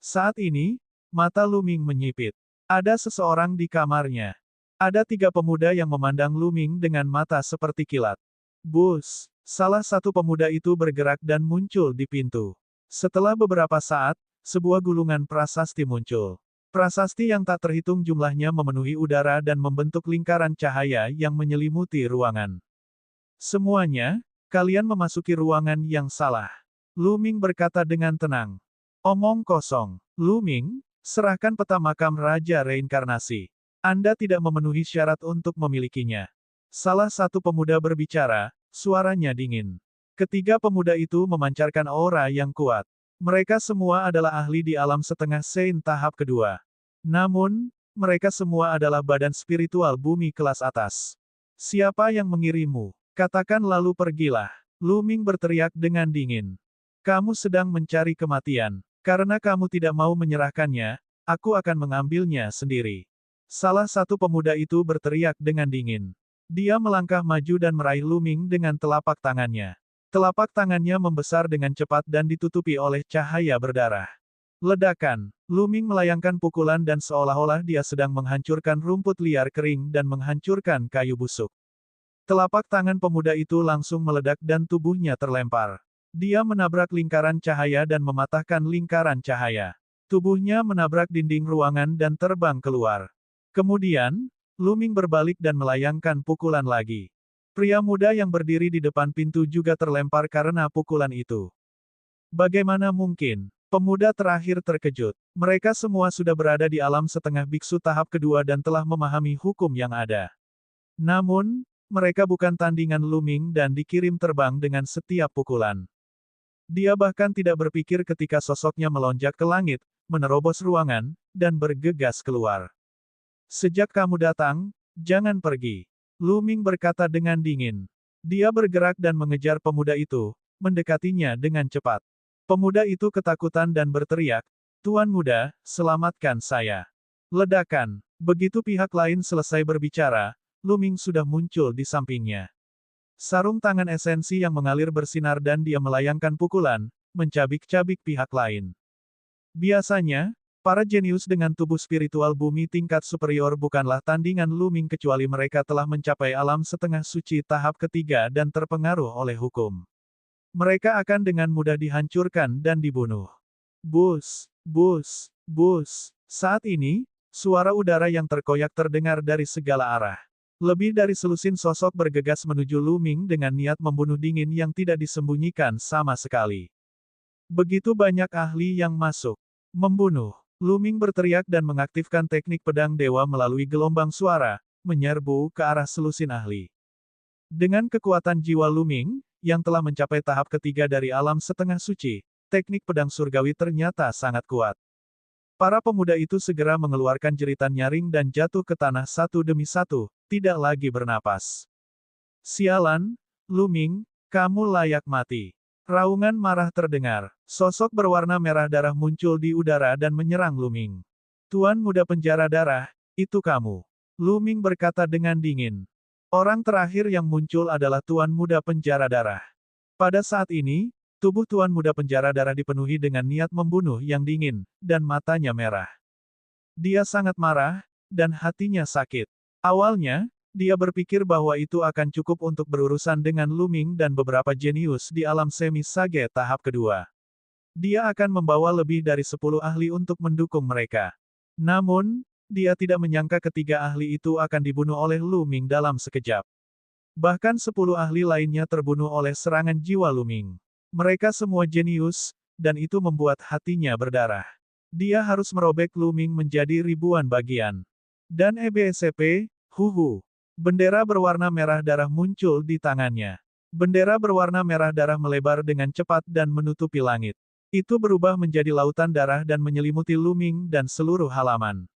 Saat ini, mata Lu Ming menyipit. Ada seseorang di kamarnya. Ada 3 pemuda yang memandang Lu Ming dengan mata seperti kilat. Bus! Salah satu pemuda itu bergerak dan muncul di pintu. Setelah beberapa saat, sebuah gulungan prasasti muncul. Prasasti yang tak terhitung jumlahnya memenuhi udara dan membentuk lingkaran cahaya yang menyelimuti ruangan. Semuanya, kalian memasuki ruangan yang salah. Lu Ming berkata dengan tenang. Omong kosong. Lu Ming, serahkan peta makam Raja Reinkarnasi. Anda tidak memenuhi syarat untuk memilikinya. Salah satu pemuda berbicara, suaranya dingin. Ketiga pemuda itu memancarkan aura yang kuat. Mereka semua adalah ahli di alam setengah Sein tahap kedua. Namun, mereka semua adalah badan spiritual bumi kelas atas. Siapa yang mengirimmu? Katakan lalu pergilah. Lu Ming berteriak dengan dingin. Kamu sedang mencari kematian. Karena kamu tidak mau menyerahkannya, aku akan mengambilnya sendiri. Salah satu pemuda itu berteriak dengan dingin. Dia melangkah maju dan meraih Lu Ming dengan telapak tangannya. Telapak tangannya membesar dengan cepat dan ditutupi oleh cahaya berdarah. Ledakan. Lu Ming melayangkan pukulan dan seolah-olah dia sedang menghancurkan rumput liar kering dan menghancurkan kayu busuk. Telapak tangan pemuda itu langsung meledak dan tubuhnya terlempar. Dia menabrak lingkaran cahaya dan mematahkan lingkaran cahaya. Tubuhnya menabrak dinding ruangan dan terbang keluar. Kemudian, Lu Ming berbalik dan melayangkan pukulan lagi. Pria muda yang berdiri di depan pintu juga terlempar karena pukulan itu. Bagaimana mungkin? Pemuda terakhir terkejut. Mereka semua sudah berada di alam setengah biksu tahap kedua dan telah memahami hukum yang ada. Namun, mereka bukan tandingan Lu Ming dan dikirim terbang dengan setiap pukulan. Dia bahkan tidak berpikir ketika sosoknya melonjak ke langit, menerobos ruangan, dan bergegas keluar. Sejak kamu datang, jangan pergi. Lu Ming berkata dengan dingin. Dia bergerak dan mengejar pemuda itu, mendekatinya dengan cepat. Pemuda itu ketakutan dan berteriak, "Tuan muda, selamatkan saya." Ledakan. Begitu pihak lain selesai berbicara, Lu Ming sudah muncul di sampingnya. Sarung tangan esensi yang mengalir bersinar dan dia melayangkan pukulan, mencabik-cabik pihak lain. Biasanya, para jenius dengan tubuh spiritual bumi tingkat superior bukanlah tandingan Lu Ming kecuali mereka telah mencapai alam setengah suci tahap ketiga dan terpengaruh oleh hukum. Mereka akan dengan mudah dihancurkan dan dibunuh. Bus, bus, bus. Saat ini, suara udara yang terkoyak terdengar dari segala arah. Lebih dari selusin sosok bergegas menuju Lu Ming dengan niat membunuh dingin yang tidak disembunyikan sama sekali. Begitu banyak ahli yang masuk. Membunuh. Lu Ming berteriak dan mengaktifkan teknik pedang dewa melalui gelombang suara, menyerbu ke arah selusin ahli. Dengan kekuatan jiwa Lu Ming, yang telah mencapai tahap ketiga dari alam setengah suci, teknik pedang surgawi ternyata sangat kuat. Para pemuda itu segera mengeluarkan jeritan nyaring dan jatuh ke tanah satu demi satu, tidak lagi bernapas. Sialan, Lu Ming, kamu layak mati. Raungan marah terdengar. Sosok berwarna merah darah muncul di udara dan menyerang Lu Ming. Tuan muda penjara darah, itu kamu. Lu Ming berkata dengan dingin. Orang terakhir yang muncul adalah Tuan Muda Penjara Darah. Pada saat ini, tubuh Tuan Muda Penjara Darah dipenuhi dengan niat membunuh yang dingin, dan matanya merah. Dia sangat marah, dan hatinya sakit. Awalnya, dia berpikir bahwa itu akan cukup untuk berurusan dengan Lu Ming dan beberapa jenius di alam semi-sage tahap kedua. Dia akan membawa lebih dari 10 ahli untuk mendukung mereka. Namun, dia tidak menyangka ketiga ahli itu akan dibunuh oleh Lu Ming dalam sekejap. Bahkan 10 ahli lainnya terbunuh oleh serangan jiwa Lu Ming. Mereka semua jenius, dan itu membuat hatinya berdarah. Dia harus merobek Lu Ming menjadi ribuan bagian. Dan EBSCP, huhu. Bendera berwarna merah darah muncul di tangannya. Bendera berwarna merah darah melebar dengan cepat dan menutupi langit. Itu berubah menjadi lautan darah dan menyelimuti Lu Ming dan seluruh halaman.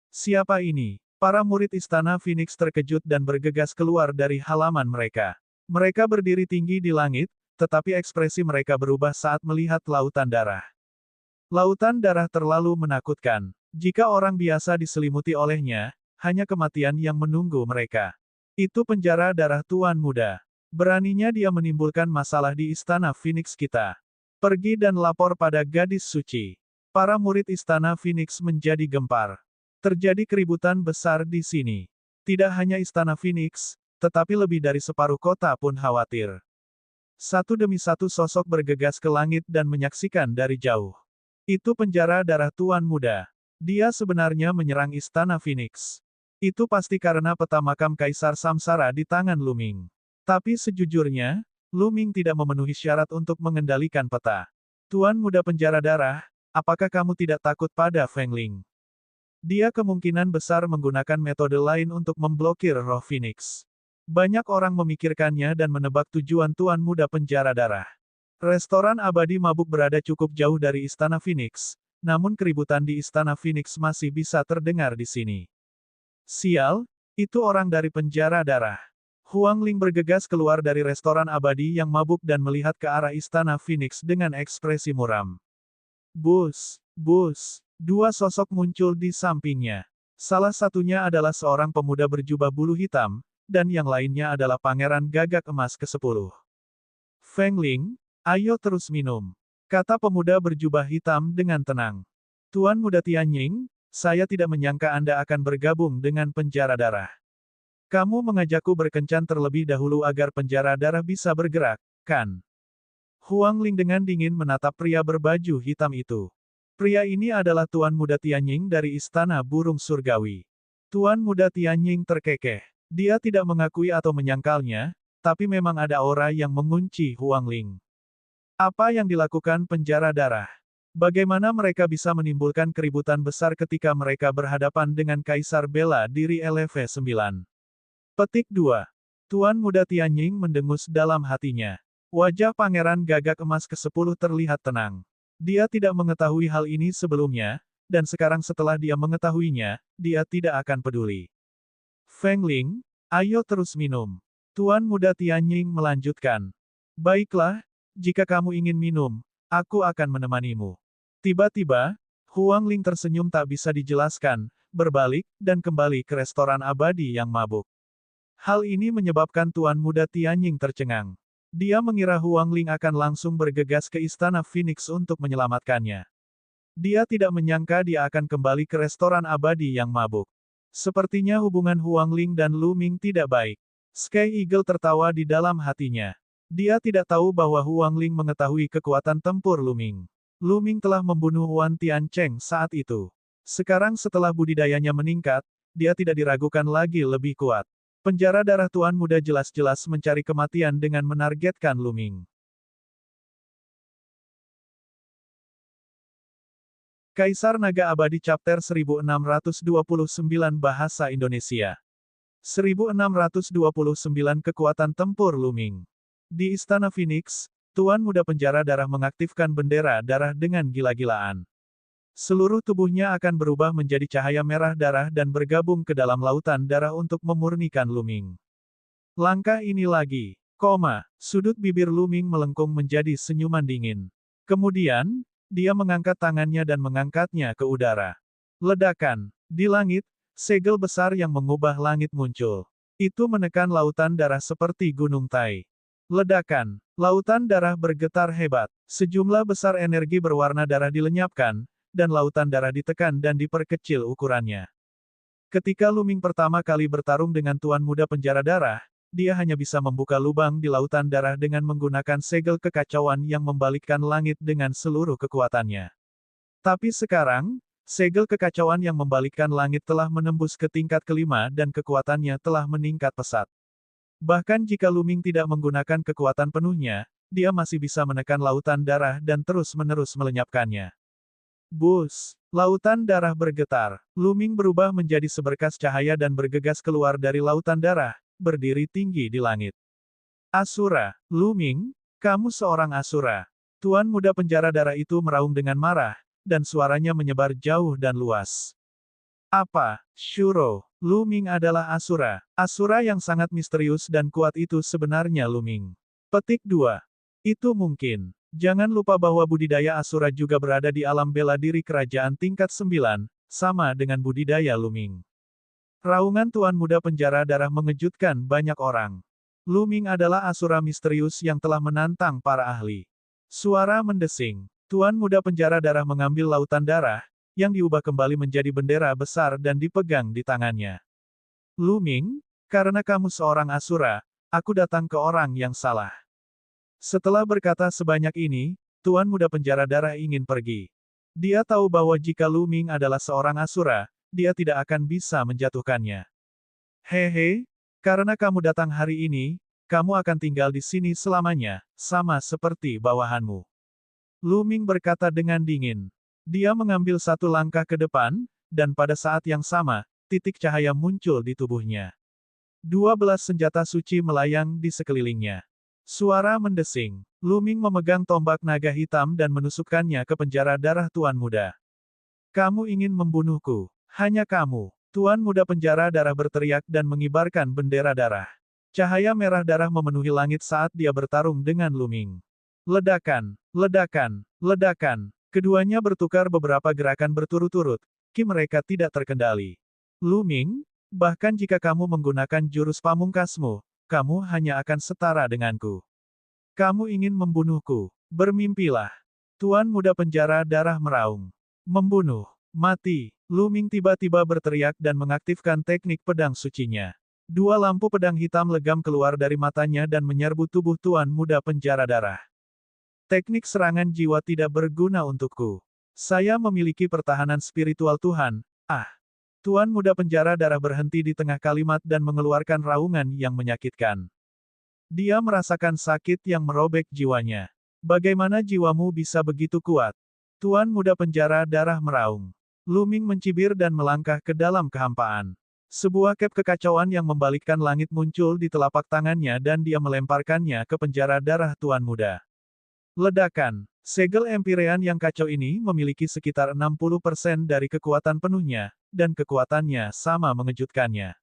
Siapa ini? Para murid Istana Phoenix terkejut dan bergegas keluar dari halaman mereka. Mereka berdiri tinggi di langit, tetapi ekspresi mereka berubah saat melihat lautan darah. Lautan darah terlalu menakutkan. Jika orang biasa diselimuti olehnya, hanya kematian yang menunggu mereka. Itu penjara darah Tuan Muda. Beraninya dia menimbulkan masalah di Istana Phoenix kita. Pergi dan lapor pada gadis suci. Para murid Istana Phoenix menjadi gempar. Terjadi keributan besar di sini. Tidak hanya Istana Phoenix, tetapi lebih dari separuh kota pun khawatir. Satu demi satu sosok bergegas ke langit dan menyaksikan dari jauh. Itu penjara darah Tuan Muda. Dia sebenarnya menyerang Istana Phoenix. Itu pasti karena peta makam Kaisar Samsara di tangan Lu Ming. Tapi sejujurnya, Lu Ming tidak memenuhi syarat untuk mengendalikan peta. Tuan Muda Penjara Darah, apakah kamu tidak takut pada Feng Ling? Dia kemungkinan besar menggunakan metode lain untuk memblokir roh Phoenix. Banyak orang memikirkannya dan menebak tujuan Tuan Muda Penjara Darah. Restoran abadi mabuk berada cukup jauh dari Istana Phoenix, namun keributan di Istana Phoenix masih bisa terdengar di sini. Sial, itu orang dari Penjara Darah. Huang Ling bergegas keluar dari restoran abadi yang mabuk dan melihat ke arah Istana Phoenix dengan ekspresi muram. Bus, bus. Dua sosok muncul di sampingnya. Salah satunya adalah seorang pemuda berjubah bulu hitam, dan yang lainnya adalah Pangeran Gagak Emas ke-10. Feng Ling, ayo terus minum, kata pemuda berjubah hitam dengan tenang. Tuan Muda Tianying, saya tidak menyangka Anda akan bergabung dengan Penjara Darah. Kamu mengajakku berkencan terlebih dahulu agar Penjara Darah bisa bergerak, kan? Huang Ling dengan dingin menatap pria berbaju hitam itu. Pria ini adalah Tuan Muda Tianying dari Istana Burung Surgawi. Tuan Muda Tianying terkekeh. Dia tidak mengakui atau menyangkalnya, tapi memang ada aura yang mengunci Huang Ling. Apa yang dilakukan Penjara Darah? Bagaimana mereka bisa menimbulkan keributan besar ketika mereka berhadapan dengan Kaisar Bela Diri LV9? Petik 2. Tuan Muda Tianying mendengus dalam hatinya. Wajah Pangeran Gagak Emas ke-10 terlihat tenang. Dia tidak mengetahui hal ini sebelumnya, dan sekarang setelah dia mengetahuinya, dia tidak akan peduli. Feng Ling, ayo terus minum. Tuan Muda Tianying melanjutkan. Baiklah, jika kamu ingin minum, aku akan menemanimu. Tiba-tiba, Huang Ling tersenyum tak bisa dijelaskan, berbalik, dan kembali ke restoran abadi yang mabuk. Hal ini menyebabkan Tuan Muda Tianying tercengang. Dia mengira Huang Ling akan langsung bergegas ke Istana Phoenix untuk menyelamatkannya. Dia tidak menyangka dia akan kembali ke restoran abadi yang mabuk. Sepertinya hubungan Huang Ling dan Lu Ming tidak baik. Sky Eagle tertawa di dalam hatinya. Dia tidak tahu bahwa Huang Ling mengetahui kekuatan tempur Lu Ming. Lu Ming telah membunuh Wan Tiancheng saat itu. Sekarang setelah budidayanya meningkat, dia tidak diragukan lagi lebih kuat. Penjara darah Tuan Muda jelas-jelas mencari kematian dengan menargetkan Lu Ming. Kaisar Naga Abadi Chapter 1629 Bahasa Indonesia 1629 Kekuatan Tempur Lu Ming. Di Istana Phoenix, Tuan Muda Penjara Darah mengaktifkan bendera darah dengan gila-gilaan. Seluruh tubuhnya akan berubah menjadi cahaya merah darah dan bergabung ke dalam lautan darah untuk memurnikan Lu Ming. Langkah ini lagi, sudut bibir Lu Ming melengkung menjadi senyuman dingin. Kemudian, dia mengangkat tangannya dan mengangkatnya ke udara. Ledakan, di langit, segel besar yang mengubah langit muncul. Itu menekan lautan darah seperti gunung Tai. Ledakan, lautan darah bergetar hebat. Sejumlah besar energi berwarna darah dilenyapkan, dan lautan darah ditekan dan diperkecil ukurannya. Ketika Lu Ming pertama kali bertarung dengan Tuan Muda Penjara Darah, dia hanya bisa membuka lubang di lautan darah dengan menggunakan segel kekacauan yang membalikkan langit dengan seluruh kekuatannya. Tapi sekarang, segel kekacauan yang membalikkan langit telah menembus ke tingkat kelima dan kekuatannya telah meningkat pesat. Bahkan jika Lu Ming tidak menggunakan kekuatan penuhnya, dia masih bisa menekan lautan darah dan terus-menerus melenyapkannya. Bus! Lautan darah bergetar. Lu Ming berubah menjadi seberkas cahaya dan bergegas keluar dari lautan darah, berdiri tinggi di langit. Asura, Lu Ming, kamu seorang Asura. Tuan Muda Penjara Darah itu meraung dengan marah, dan suaranya menyebar jauh dan luas. Apa, Shuro? Lu Ming adalah Asura. Asura yang sangat misterius dan kuat itu sebenarnya Lu Ming. Petik 2. Itu mungkin. Jangan lupa bahwa budidaya Asura juga berada di alam bela diri kerajaan tingkat 9, sama dengan budidaya Lu Ming. Raungan Tuan Muda Penjara Darah mengejutkan banyak orang. Lu Ming adalah Asura misterius yang telah menantang para ahli. Suara mendesing. Tuan Muda Penjara Darah mengambil lautan darah, yang diubah kembali menjadi bendera besar dan dipegang di tangannya. Lu Ming, karena kamu seorang Asura, aku datang ke orang yang salah. Setelah berkata sebanyak ini, Tuan Muda Penjara Darah ingin pergi. Dia tahu bahwa jika Lu Ming adalah seorang Asura, dia tidak akan bisa menjatuhkannya. Hehe, karena kamu datang hari ini, kamu akan tinggal di sini selamanya, sama seperti bawahanmu. Lu Ming berkata dengan dingin. Dia mengambil satu langkah ke depan, dan pada saat yang sama, titik cahaya muncul di tubuhnya. 12 senjata suci melayang di sekelilingnya. Suara mendesing. Lu Ming memegang tombak naga hitam dan menusukkannya ke penjara darah Tuan Muda. Kamu ingin membunuhku. Hanya kamu. Tuan Muda Penjara Darah berteriak dan mengibarkan bendera darah. Cahaya merah darah memenuhi langit saat dia bertarung dengan Lu Ming. Ledakan, ledakan, ledakan. Keduanya bertukar beberapa gerakan berturut-turut, mereka tidak terkendali. Lu Ming, bahkan jika kamu menggunakan jurus pamungkasmu, kamu hanya akan setara denganku. Kamu ingin membunuhku. Bermimpilah. Tuan Muda Penjara Darah meraung. Membunuh. Mati. Lu Ming tiba-tiba berteriak dan mengaktifkan teknik pedang sucinya. Dua lampu pedang hitam legam keluar dari matanya dan menyerbu tubuh Tuan Muda Penjara Darah. Teknik serangan jiwa tidak berguna untukku. Saya memiliki pertahanan spiritual Tuhan. Tuan Muda Penjara Darah berhenti di tengah kalimat dan mengeluarkan raungan yang menyakitkan. Dia merasakan sakit yang merobek jiwanya. Bagaimana jiwamu bisa begitu kuat? Tuan Muda Penjara Darah meraung. Lu Ming mencibir dan melangkah ke dalam kehampaan. Sebuah cap kekacauan yang membalikkan langit muncul di telapak tangannya dan dia melemparkannya ke penjara darah Tuan Muda. Ledakan. Segel Empyrean yang kacau ini memiliki sekitar 60% dari kekuatan penuhnya, dan kekuatannya sama mengejutkannya.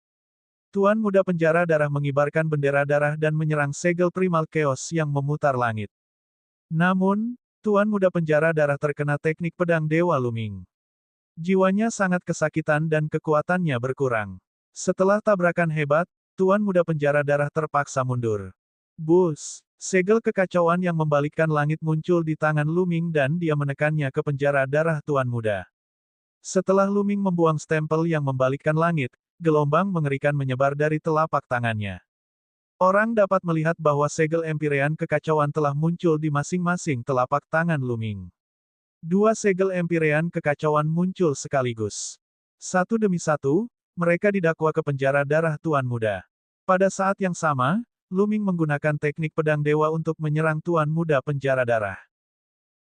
Tuan Muda Penjara Darah mengibarkan bendera darah dan menyerang segel Primal Chaos yang memutar langit. Namun, Tuan Muda Penjara Darah terkena teknik pedang Dewa Lu Ming. Jiwanya sangat kesakitan dan kekuatannya berkurang. Setelah tabrakan hebat, Tuan Muda Penjara Darah terpaksa mundur. Bus! Segel kekacauan yang membalikkan langit muncul di tangan Lu Ming dan dia menekannya ke penjara darah Tuan Muda. Setelah Lu Ming membuang stempel yang membalikkan langit, gelombang mengerikan menyebar dari telapak tangannya. Orang dapat melihat bahwa segel Empyrean kekacauan telah muncul di masing-masing telapak tangan Lu Ming. Dua segel Empyrean kekacauan muncul sekaligus. Satu demi satu, mereka didakwa ke penjara darah Tuan Muda. Pada saat yang sama, Lu Ming menggunakan teknik pedang dewa untuk menyerang Tuan Muda Penjara Darah.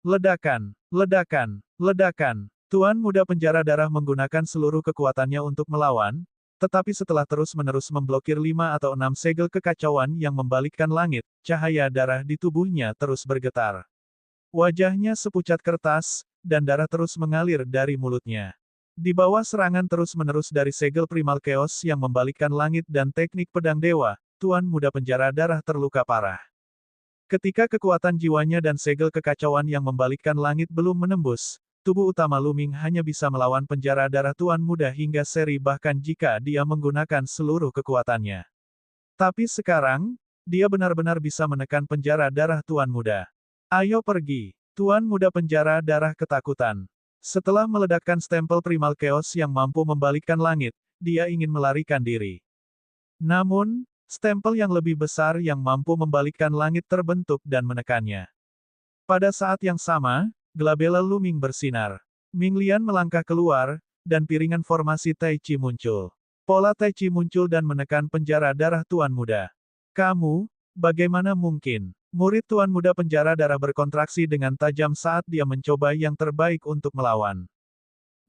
Ledakan, ledakan, ledakan. Tuan Muda Penjara Darah menggunakan seluruh kekuatannya untuk melawan, tetapi setelah terus-menerus memblokir 5 atau 6 segel kekacauan yang membalikkan langit, cahaya darah di tubuhnya terus bergetar. Wajahnya sepucat kertas, dan darah terus mengalir dari mulutnya. Di bawah serangan terus-menerus dari segel Primal Chaos yang membalikkan langit dan teknik pedang dewa, Tuan Muda Penjara Darah terluka parah. Ketika kekuatan jiwanya dan segel kekacauan yang membalikkan langit belum menembus, tubuh utama Lu Ming hanya bisa melawan penjara darah Tuan Muda hingga seri bahkan jika dia menggunakan seluruh kekuatannya. Tapi sekarang, dia benar-benar bisa menekan penjara darah Tuan Muda. Ayo pergi. Tuan Muda Penjara Darah ketakutan. Setelah meledakkan stempel Primal Chaos yang mampu membalikkan langit, dia ingin melarikan diri. Namun, stempel yang lebih besar yang mampu membalikkan langit terbentuk dan menekannya. Pada saat yang sama, Glabella Lu Ming bersinar. Ming Lian melangkah keluar, dan piringan formasi Tai Chi muncul. Pola Tai Chi muncul dan menekan penjara darah Tuan Muda. Kamu, bagaimana mungkin? Murid Tuan Muda Penjara Darah berkontraksi dengan tajam saat dia mencoba yang terbaik untuk melawan.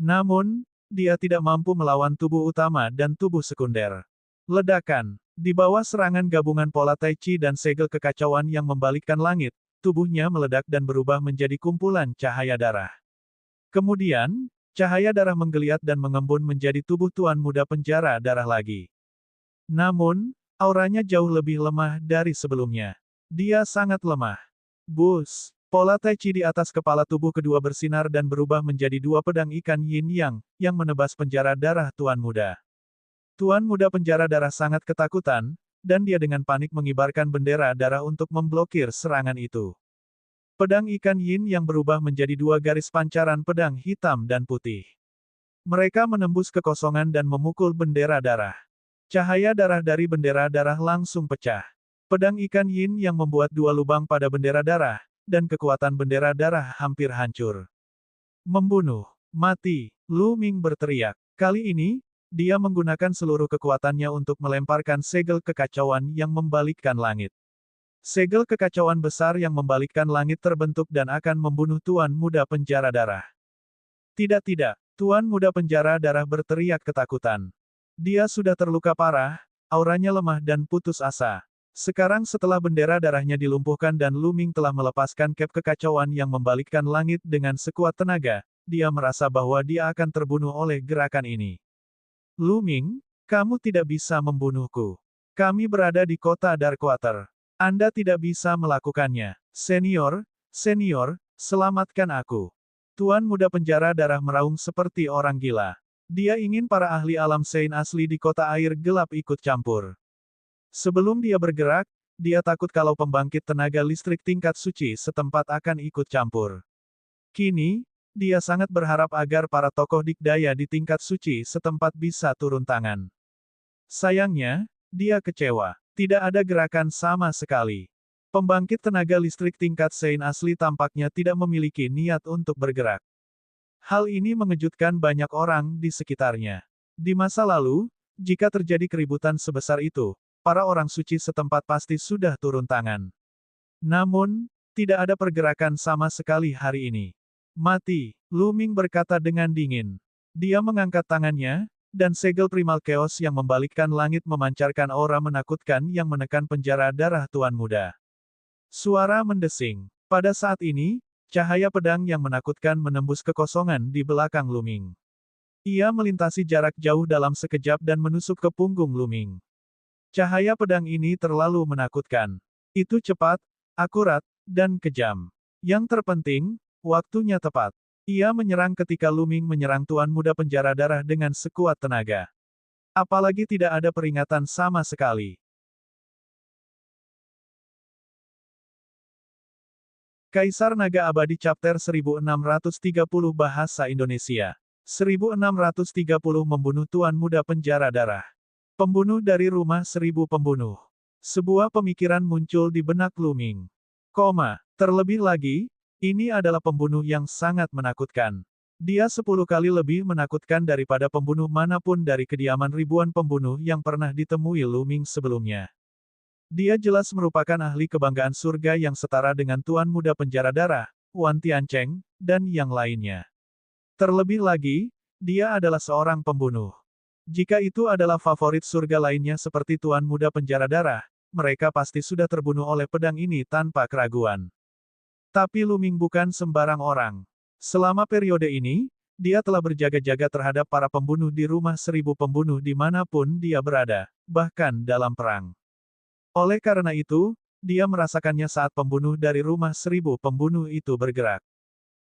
Namun, dia tidak mampu melawan tubuh utama dan tubuh sekunder. Ledakan. Di bawah serangan gabungan pola Tai Chi dan segel kekacauan yang membalikkan langit, tubuhnya meledak dan berubah menjadi kumpulan cahaya darah. Kemudian, cahaya darah menggeliat dan mengembun menjadi tubuh Tuan Muda Penjara Darah lagi. Namun, auranya jauh lebih lemah dari sebelumnya. Dia sangat lemah. Bus! Pola Tai Chi di atas kepala tubuh kedua bersinar dan berubah menjadi dua pedang ikan yin yang menebas penjara darah Tuan Muda. Tuan Muda Penjara Darah sangat ketakutan, dan dia dengan panik mengibarkan bendera darah untuk memblokir serangan itu. Pedang ikan yin yang berubah menjadi dua garis pancaran pedang hitam dan putih. Mereka menembus kekosongan dan memukul bendera darah. Cahaya darah dari bendera darah langsung pecah. Pedang ikan yin yang membuat dua lubang pada bendera darah, dan kekuatan bendera darah hampir hancur. Membunuh. Mati. Lu Ming berteriak. Kali ini, dia menggunakan seluruh kekuatannya untuk melemparkan segel kekacauan yang membalikkan langit. Segel kekacauan besar yang membalikkan langit terbentuk dan akan membunuh Tuan Muda Penjara Darah. Tidak, Tuan Muda Penjara Darah berteriak ketakutan. Dia sudah terluka parah, auranya lemah dan putus asa. Sekarang setelah bendera darahnya dilumpuhkan dan Lu Ming telah melepaskan cap kekacauan yang membalikkan langit dengan sekuat tenaga, dia merasa bahwa dia akan terbunuh oleh gerakan ini. Lu Ming, kamu tidak bisa membunuhku. Kami berada di kota Darkwater. Anda tidak bisa melakukannya. Senior, selamatkan aku. Tuan Muda Penjara Darah meraung seperti orang gila. Dia ingin para ahli alam Sein asli di kota air gelap ikut campur. Sebelum dia bergerak, dia takut kalau pembangkit tenaga listrik tingkat suci setempat akan ikut campur. Kini, dia sangat berharap agar para tokoh dikdaya di tingkat suci setempat bisa turun tangan. Sayangnya, dia kecewa. Tidak ada gerakan sama sekali. Pembangkit tenaga listrik tingkat Sein asli tampaknya tidak memiliki niat untuk bergerak. Hal ini mengejutkan banyak orang di sekitarnya. Di masa lalu, jika terjadi keributan sebesar itu, para orang suci setempat pasti sudah turun tangan. Namun, tidak ada pergerakan sama sekali hari ini. Mati, Lu Ming berkata dengan dingin. Dia mengangkat tangannya, dan segel primal chaos yang membalikkan langit memancarkan aura menakutkan yang menekan penjara darah Tuan Muda. Suara mendesing. Pada saat ini, cahaya pedang yang menakutkan menembus kekosongan di belakang Lu Ming. Ia melintasi jarak jauh dalam sekejap dan menusuk ke punggung Lu Ming. Cahaya pedang ini terlalu menakutkan. Itu cepat, akurat, dan kejam. Yang terpenting, waktunya tepat. Ia menyerang ketika Lu Ming menyerang Tuan Muda Penjara Darah dengan sekuat tenaga. Apalagi tidak ada peringatan sama sekali. Kaisar Naga Abadi Chapter 1630 Bahasa Indonesia 1630 Membunuh Tuan Muda Penjara Darah. Pembunuh dari Rumah Seribu Pembunuh. Sebuah pemikiran muncul di benak Lu Ming. Terlebih lagi, ini adalah pembunuh yang sangat menakutkan. Dia 10 kali lebih menakutkan daripada pembunuh manapun dari kediaman ribuan pembunuh yang pernah ditemui Lu Ming sebelumnya. Dia jelas merupakan ahli kebanggaan surga yang setara dengan Tuan Muda Penjara Darah, Wan Tiancheng, dan yang lainnya. Terlebih lagi, dia adalah seorang pembunuh. Jika itu adalah favorit surga lainnya seperti Tuan Muda Penjara Darah, mereka pasti sudah terbunuh oleh pedang ini tanpa keraguan. Tapi Lu Ming bukan sembarang orang. Selama periode ini, dia telah berjaga-jaga terhadap para pembunuh di Rumah Seribu Pembunuh dimanapun dia berada, bahkan dalam perang. Oleh karena itu, dia merasakannya saat pembunuh dari Rumah Seribu Pembunuh itu bergerak.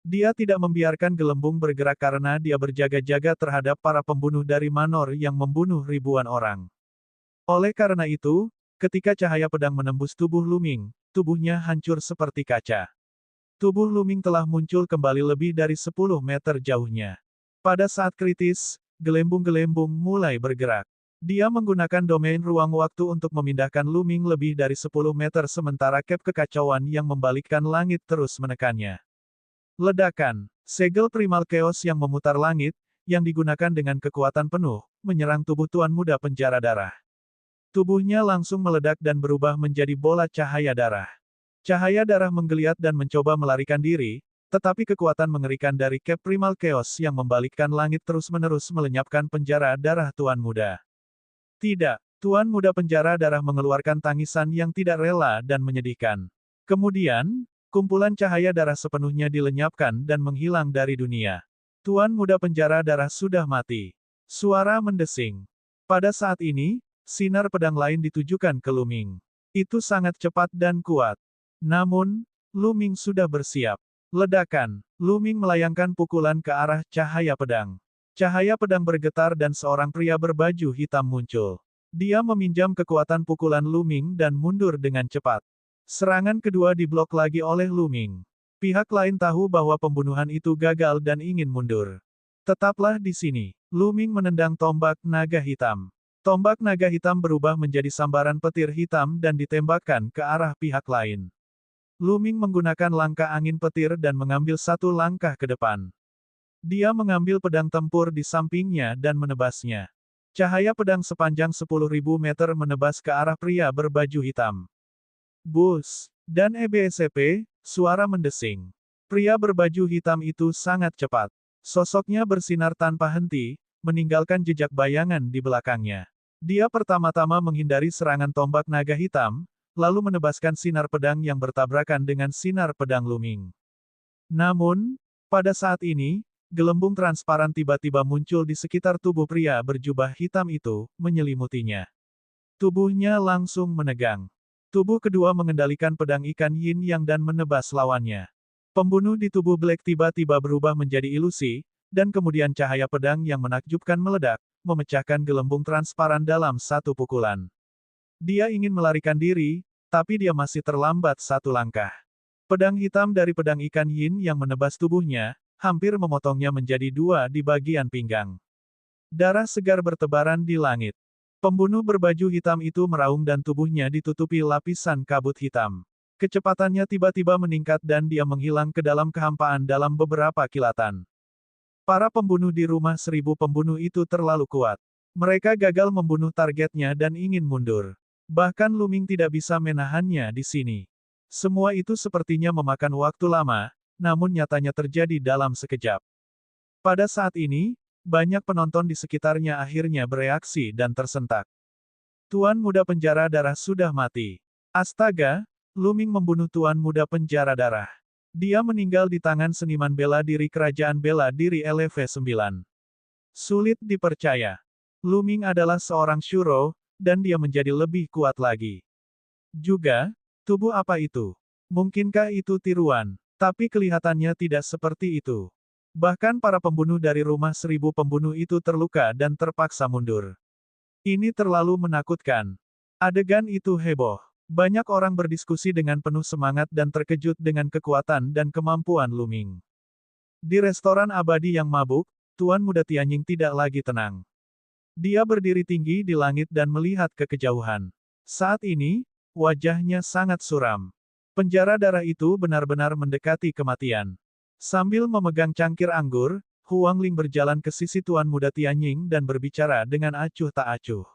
Dia tidak membiarkan gelembung bergerak karena dia berjaga-jaga terhadap para pembunuh dari Manor yang membunuh ribuan orang. Oleh karena itu, ketika cahaya pedang menembus tubuh Lu Ming, tubuhnya hancur seperti kaca. Tubuh Lu Ming telah muncul kembali lebih dari 10 meter jauhnya. Pada saat kritis, gelembung-gelembung mulai bergerak. Dia menggunakan domain ruang waktu untuk memindahkan Lu Ming lebih dari 10 meter sementara cap kekacauan yang membalikkan langit terus menekannya. Ledakan, segel primal chaos yang memutar langit, yang digunakan dengan kekuatan penuh, menyerang tubuh Tuan Muda Penjara Darah. Tubuhnya langsung meledak dan berubah menjadi bola cahaya darah. Cahaya darah menggeliat dan mencoba melarikan diri, tetapi kekuatan mengerikan dari cap primal chaos yang membalikkan langit terus-menerus melenyapkan penjara darah Tuan Muda. Tidak, Tuan Muda Penjara Darah mengeluarkan tangisan yang tidak rela dan menyedihkan. Kemudian, kumpulan cahaya darah sepenuhnya dilenyapkan dan menghilang dari dunia. Tuan Muda Penjara Darah sudah mati. Suara mendesing. Pada saat ini, sinar pedang lain ditujukan ke Lu Ming. Itu sangat cepat dan kuat. Namun, Lu Ming sudah bersiap. Ledakan. Lu Ming melayangkan pukulan ke arah cahaya pedang. Cahaya pedang bergetar dan seorang pria berbaju hitam muncul. Dia meminjam kekuatan pukulan Lu Ming dan mundur dengan cepat. Serangan kedua diblok lagi oleh Lu Ming. Pihak lain tahu bahwa pembunuhan itu gagal dan ingin mundur. Tetaplah di sini. Lu Ming menendang tombak naga hitam. Tombak naga hitam berubah menjadi sambaran petir hitam dan ditembakkan ke arah pihak lain. Lu Ming menggunakan langkah angin petir dan mengambil satu langkah ke depan. Dia mengambil pedang tempur di sampingnya dan menebasnya. Cahaya pedang sepanjang 10.000 meter menebas ke arah pria berbaju hitam. Bus. Dan EBSP, suara mendesing. Pria berbaju hitam itu sangat cepat. Sosoknya bersinar tanpa henti, meninggalkan jejak bayangan di belakangnya. Dia pertama-tama menghindari serangan tombak naga hitam, lalu menebaskan sinar pedang yang bertabrakan dengan sinar pedang Lu Ming. Namun, pada saat ini, gelembung transparan tiba-tiba muncul di sekitar tubuh pria berjubah hitam itu, menyelimutinya. Tubuhnya langsung menegang. Tubuh kedua mengendalikan pedang ikan yin yang dan menebas lawannya. Pembunuh di tubuh Black tiba-tiba berubah menjadi ilusi, dan kemudian cahaya pedang yang menakjubkan meledak, memecahkan gelembung transparan dalam satu pukulan. Dia ingin melarikan diri, tapi dia masih terlambat satu langkah. Pedang hitam dari pedang ikan yin yang menebas tubuhnya, hampir memotongnya menjadi dua di bagian pinggang. Darah segar bertebaran di langit. Pembunuh berbaju hitam itu meraung dan tubuhnya ditutupi lapisan kabut hitam. Kecepatannya tiba-tiba meningkat dan dia menghilang ke dalam kehampaan dalam beberapa kilatan. Para pembunuh di Rumah Seribu Pembunuh itu terlalu kuat. Mereka gagal membunuh targetnya dan ingin mundur. Bahkan Lu Ming tidak bisa menahannya di sini. Semua itu sepertinya memakan waktu lama, namun nyatanya terjadi dalam sekejap. Pada saat ini, banyak penonton di sekitarnya akhirnya bereaksi dan tersentak. Tuan Muda Penjara Darah sudah mati. Astaga, Lu Ming membunuh Tuan Muda Penjara Darah. Dia meninggal di tangan seniman bela diri Kerajaan Bela Diri LV9. Sulit dipercaya. Lu Ming adalah seorang Shuro, dan dia menjadi lebih kuat lagi. Juga, tubuh apa itu? Mungkinkah itu tiruan? Tapi kelihatannya tidak seperti itu. Bahkan para pembunuh dari rumah 1000 pembunuh itu terluka dan terpaksa mundur. Ini terlalu menakutkan. Adegan itu heboh. Banyak orang berdiskusi dengan penuh semangat dan terkejut dengan kekuatan dan kemampuan Lu Ming. Di restoran abadi yang mabuk, Tuan Muda Tianjing tidak lagi tenang. Dia berdiri tinggi di langit dan melihat ke kejauhan. Saat ini, wajahnya sangat suram. Penjara darah itu benar-benar mendekati kematian. Sambil memegang cangkir anggur, Huang Ling berjalan ke sisi Tuan Muda Tianjing dan berbicara dengan acuh tak acuh.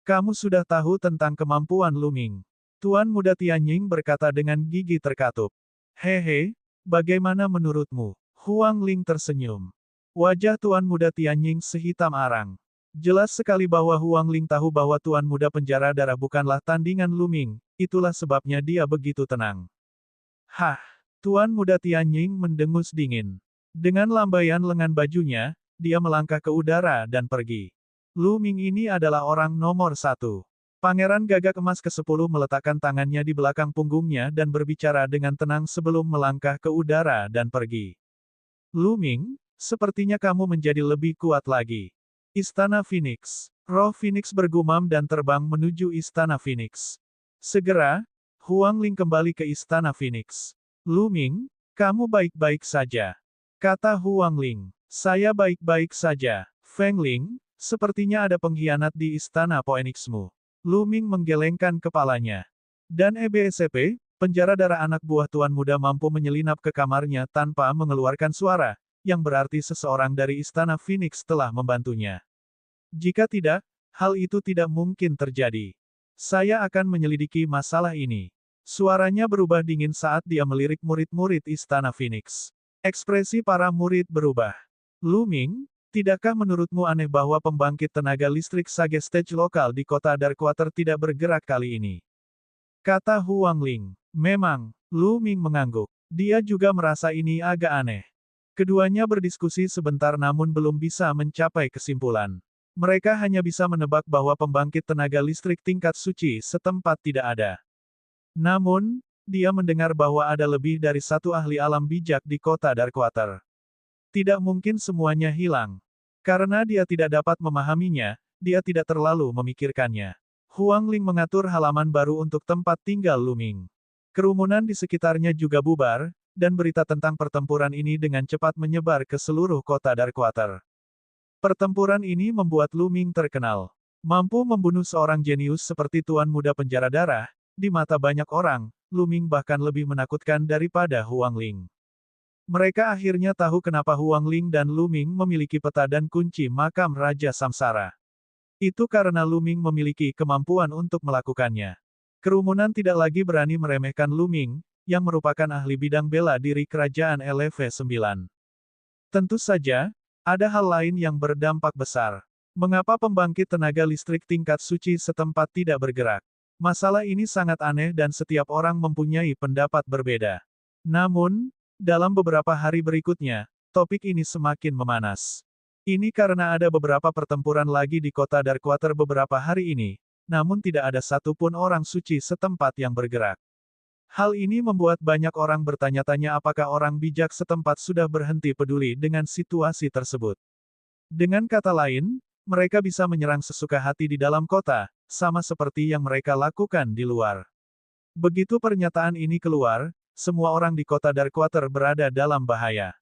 Kamu sudah tahu tentang kemampuan Lu Ming. Tuan Muda Tianjing berkata dengan gigi terkatup. Hehe, bagaimana menurutmu? Huang Ling tersenyum. Wajah Tuan Muda Tianjing sehitam arang. Jelas sekali bahwa Huang Ling tahu bahwa Tuan Muda Penjara Darah bukanlah tandingan Lu Ming, itulah sebabnya dia begitu tenang. Hah! Tuan Muda Tianjing mendengus dingin. Dengan lambaian lengan bajunya, dia melangkah ke udara dan pergi. Lu Ming ini adalah orang nomor 1. Pangeran Gagak Emas ke-10 meletakkan tangannya di belakang punggungnya dan berbicara dengan tenang sebelum melangkah ke udara dan pergi. Lu Ming, sepertinya kamu menjadi lebih kuat lagi. Istana Phoenix. Roh Phoenix bergumam dan terbang menuju Istana Phoenix. Segera, Huang Ling kembali ke Istana Phoenix. Lu Ming, kamu baik-baik saja. Kata Huang Ling. Saya baik-baik saja. Feng Ling, sepertinya ada pengkhianat di Istana Phoenixmu. Lu Ming menggelengkan kepalanya. Dan EBSP, penjara darah anak buah Tuan Muda mampu menyelinap ke kamarnya tanpa mengeluarkan suara, yang berarti seseorang dari Istana Phoenix telah membantunya. Jika tidak, hal itu tidak mungkin terjadi. Saya akan menyelidiki masalah ini. Suaranya berubah dingin saat dia melirik murid-murid Istana Phoenix. Ekspresi para murid berubah. Lu Ming, tidakkah menurutmu aneh bahwa pembangkit tenaga listrik Sage Stage lokal di kota Darkwater tidak bergerak kali ini? Kata Huang Ling. Memang, Lu Ming mengangguk. Dia juga merasa ini agak aneh. Keduanya berdiskusi sebentar namun belum bisa mencapai kesimpulan. Mereka hanya bisa menebak bahwa pembangkit tenaga listrik tingkat suci setempat tidak ada. Namun, dia mendengar bahwa ada lebih dari satu ahli alam bijak di kota Darkwater. Tidak mungkin semuanya hilang. Karena dia tidak dapat memahaminya, dia tidak terlalu memikirkannya. Huang Ling mengatur halaman baru untuk tempat tinggal Lu Ming. Kerumunan di sekitarnya juga bubar, dan berita tentang pertempuran ini dengan cepat menyebar ke seluruh kota Darkwater. Pertempuran ini membuat Lu Ming terkenal. Mampu membunuh seorang jenius seperti Tuan Muda Penjara Darah, di mata banyak orang, Lu Ming bahkan lebih menakutkan daripada Huang Ling. Mereka akhirnya tahu kenapa Huang Ling dan Lu Ming memiliki peta dan kunci makam Raja Samsara. Itu karena Lu Ming memiliki kemampuan untuk melakukannya. Kerumunan tidak lagi berani meremehkan Lu Ming, yang merupakan ahli bidang bela diri kerajaan LV9. Tentu saja, ada hal lain yang berdampak besar. Mengapa pembangkit tenaga listrik tingkat suci setempat tidak bergerak? Masalah ini sangat aneh dan setiap orang mempunyai pendapat berbeda. Namun, dalam beberapa hari berikutnya, topik ini semakin memanas. Ini karena ada beberapa pertempuran lagi di kota Darkwater beberapa hari ini, namun tidak ada satupun orang suci setempat yang bergerak. Hal ini membuat banyak orang bertanya-tanya apakah orang bijak setempat sudah berhenti peduli dengan situasi tersebut. Dengan kata lain, mereka bisa menyerang sesuka hati di dalam kota, sama seperti yang mereka lakukan di luar. Begitu pernyataan ini keluar, semua orang di kota Darkwater berada dalam bahaya.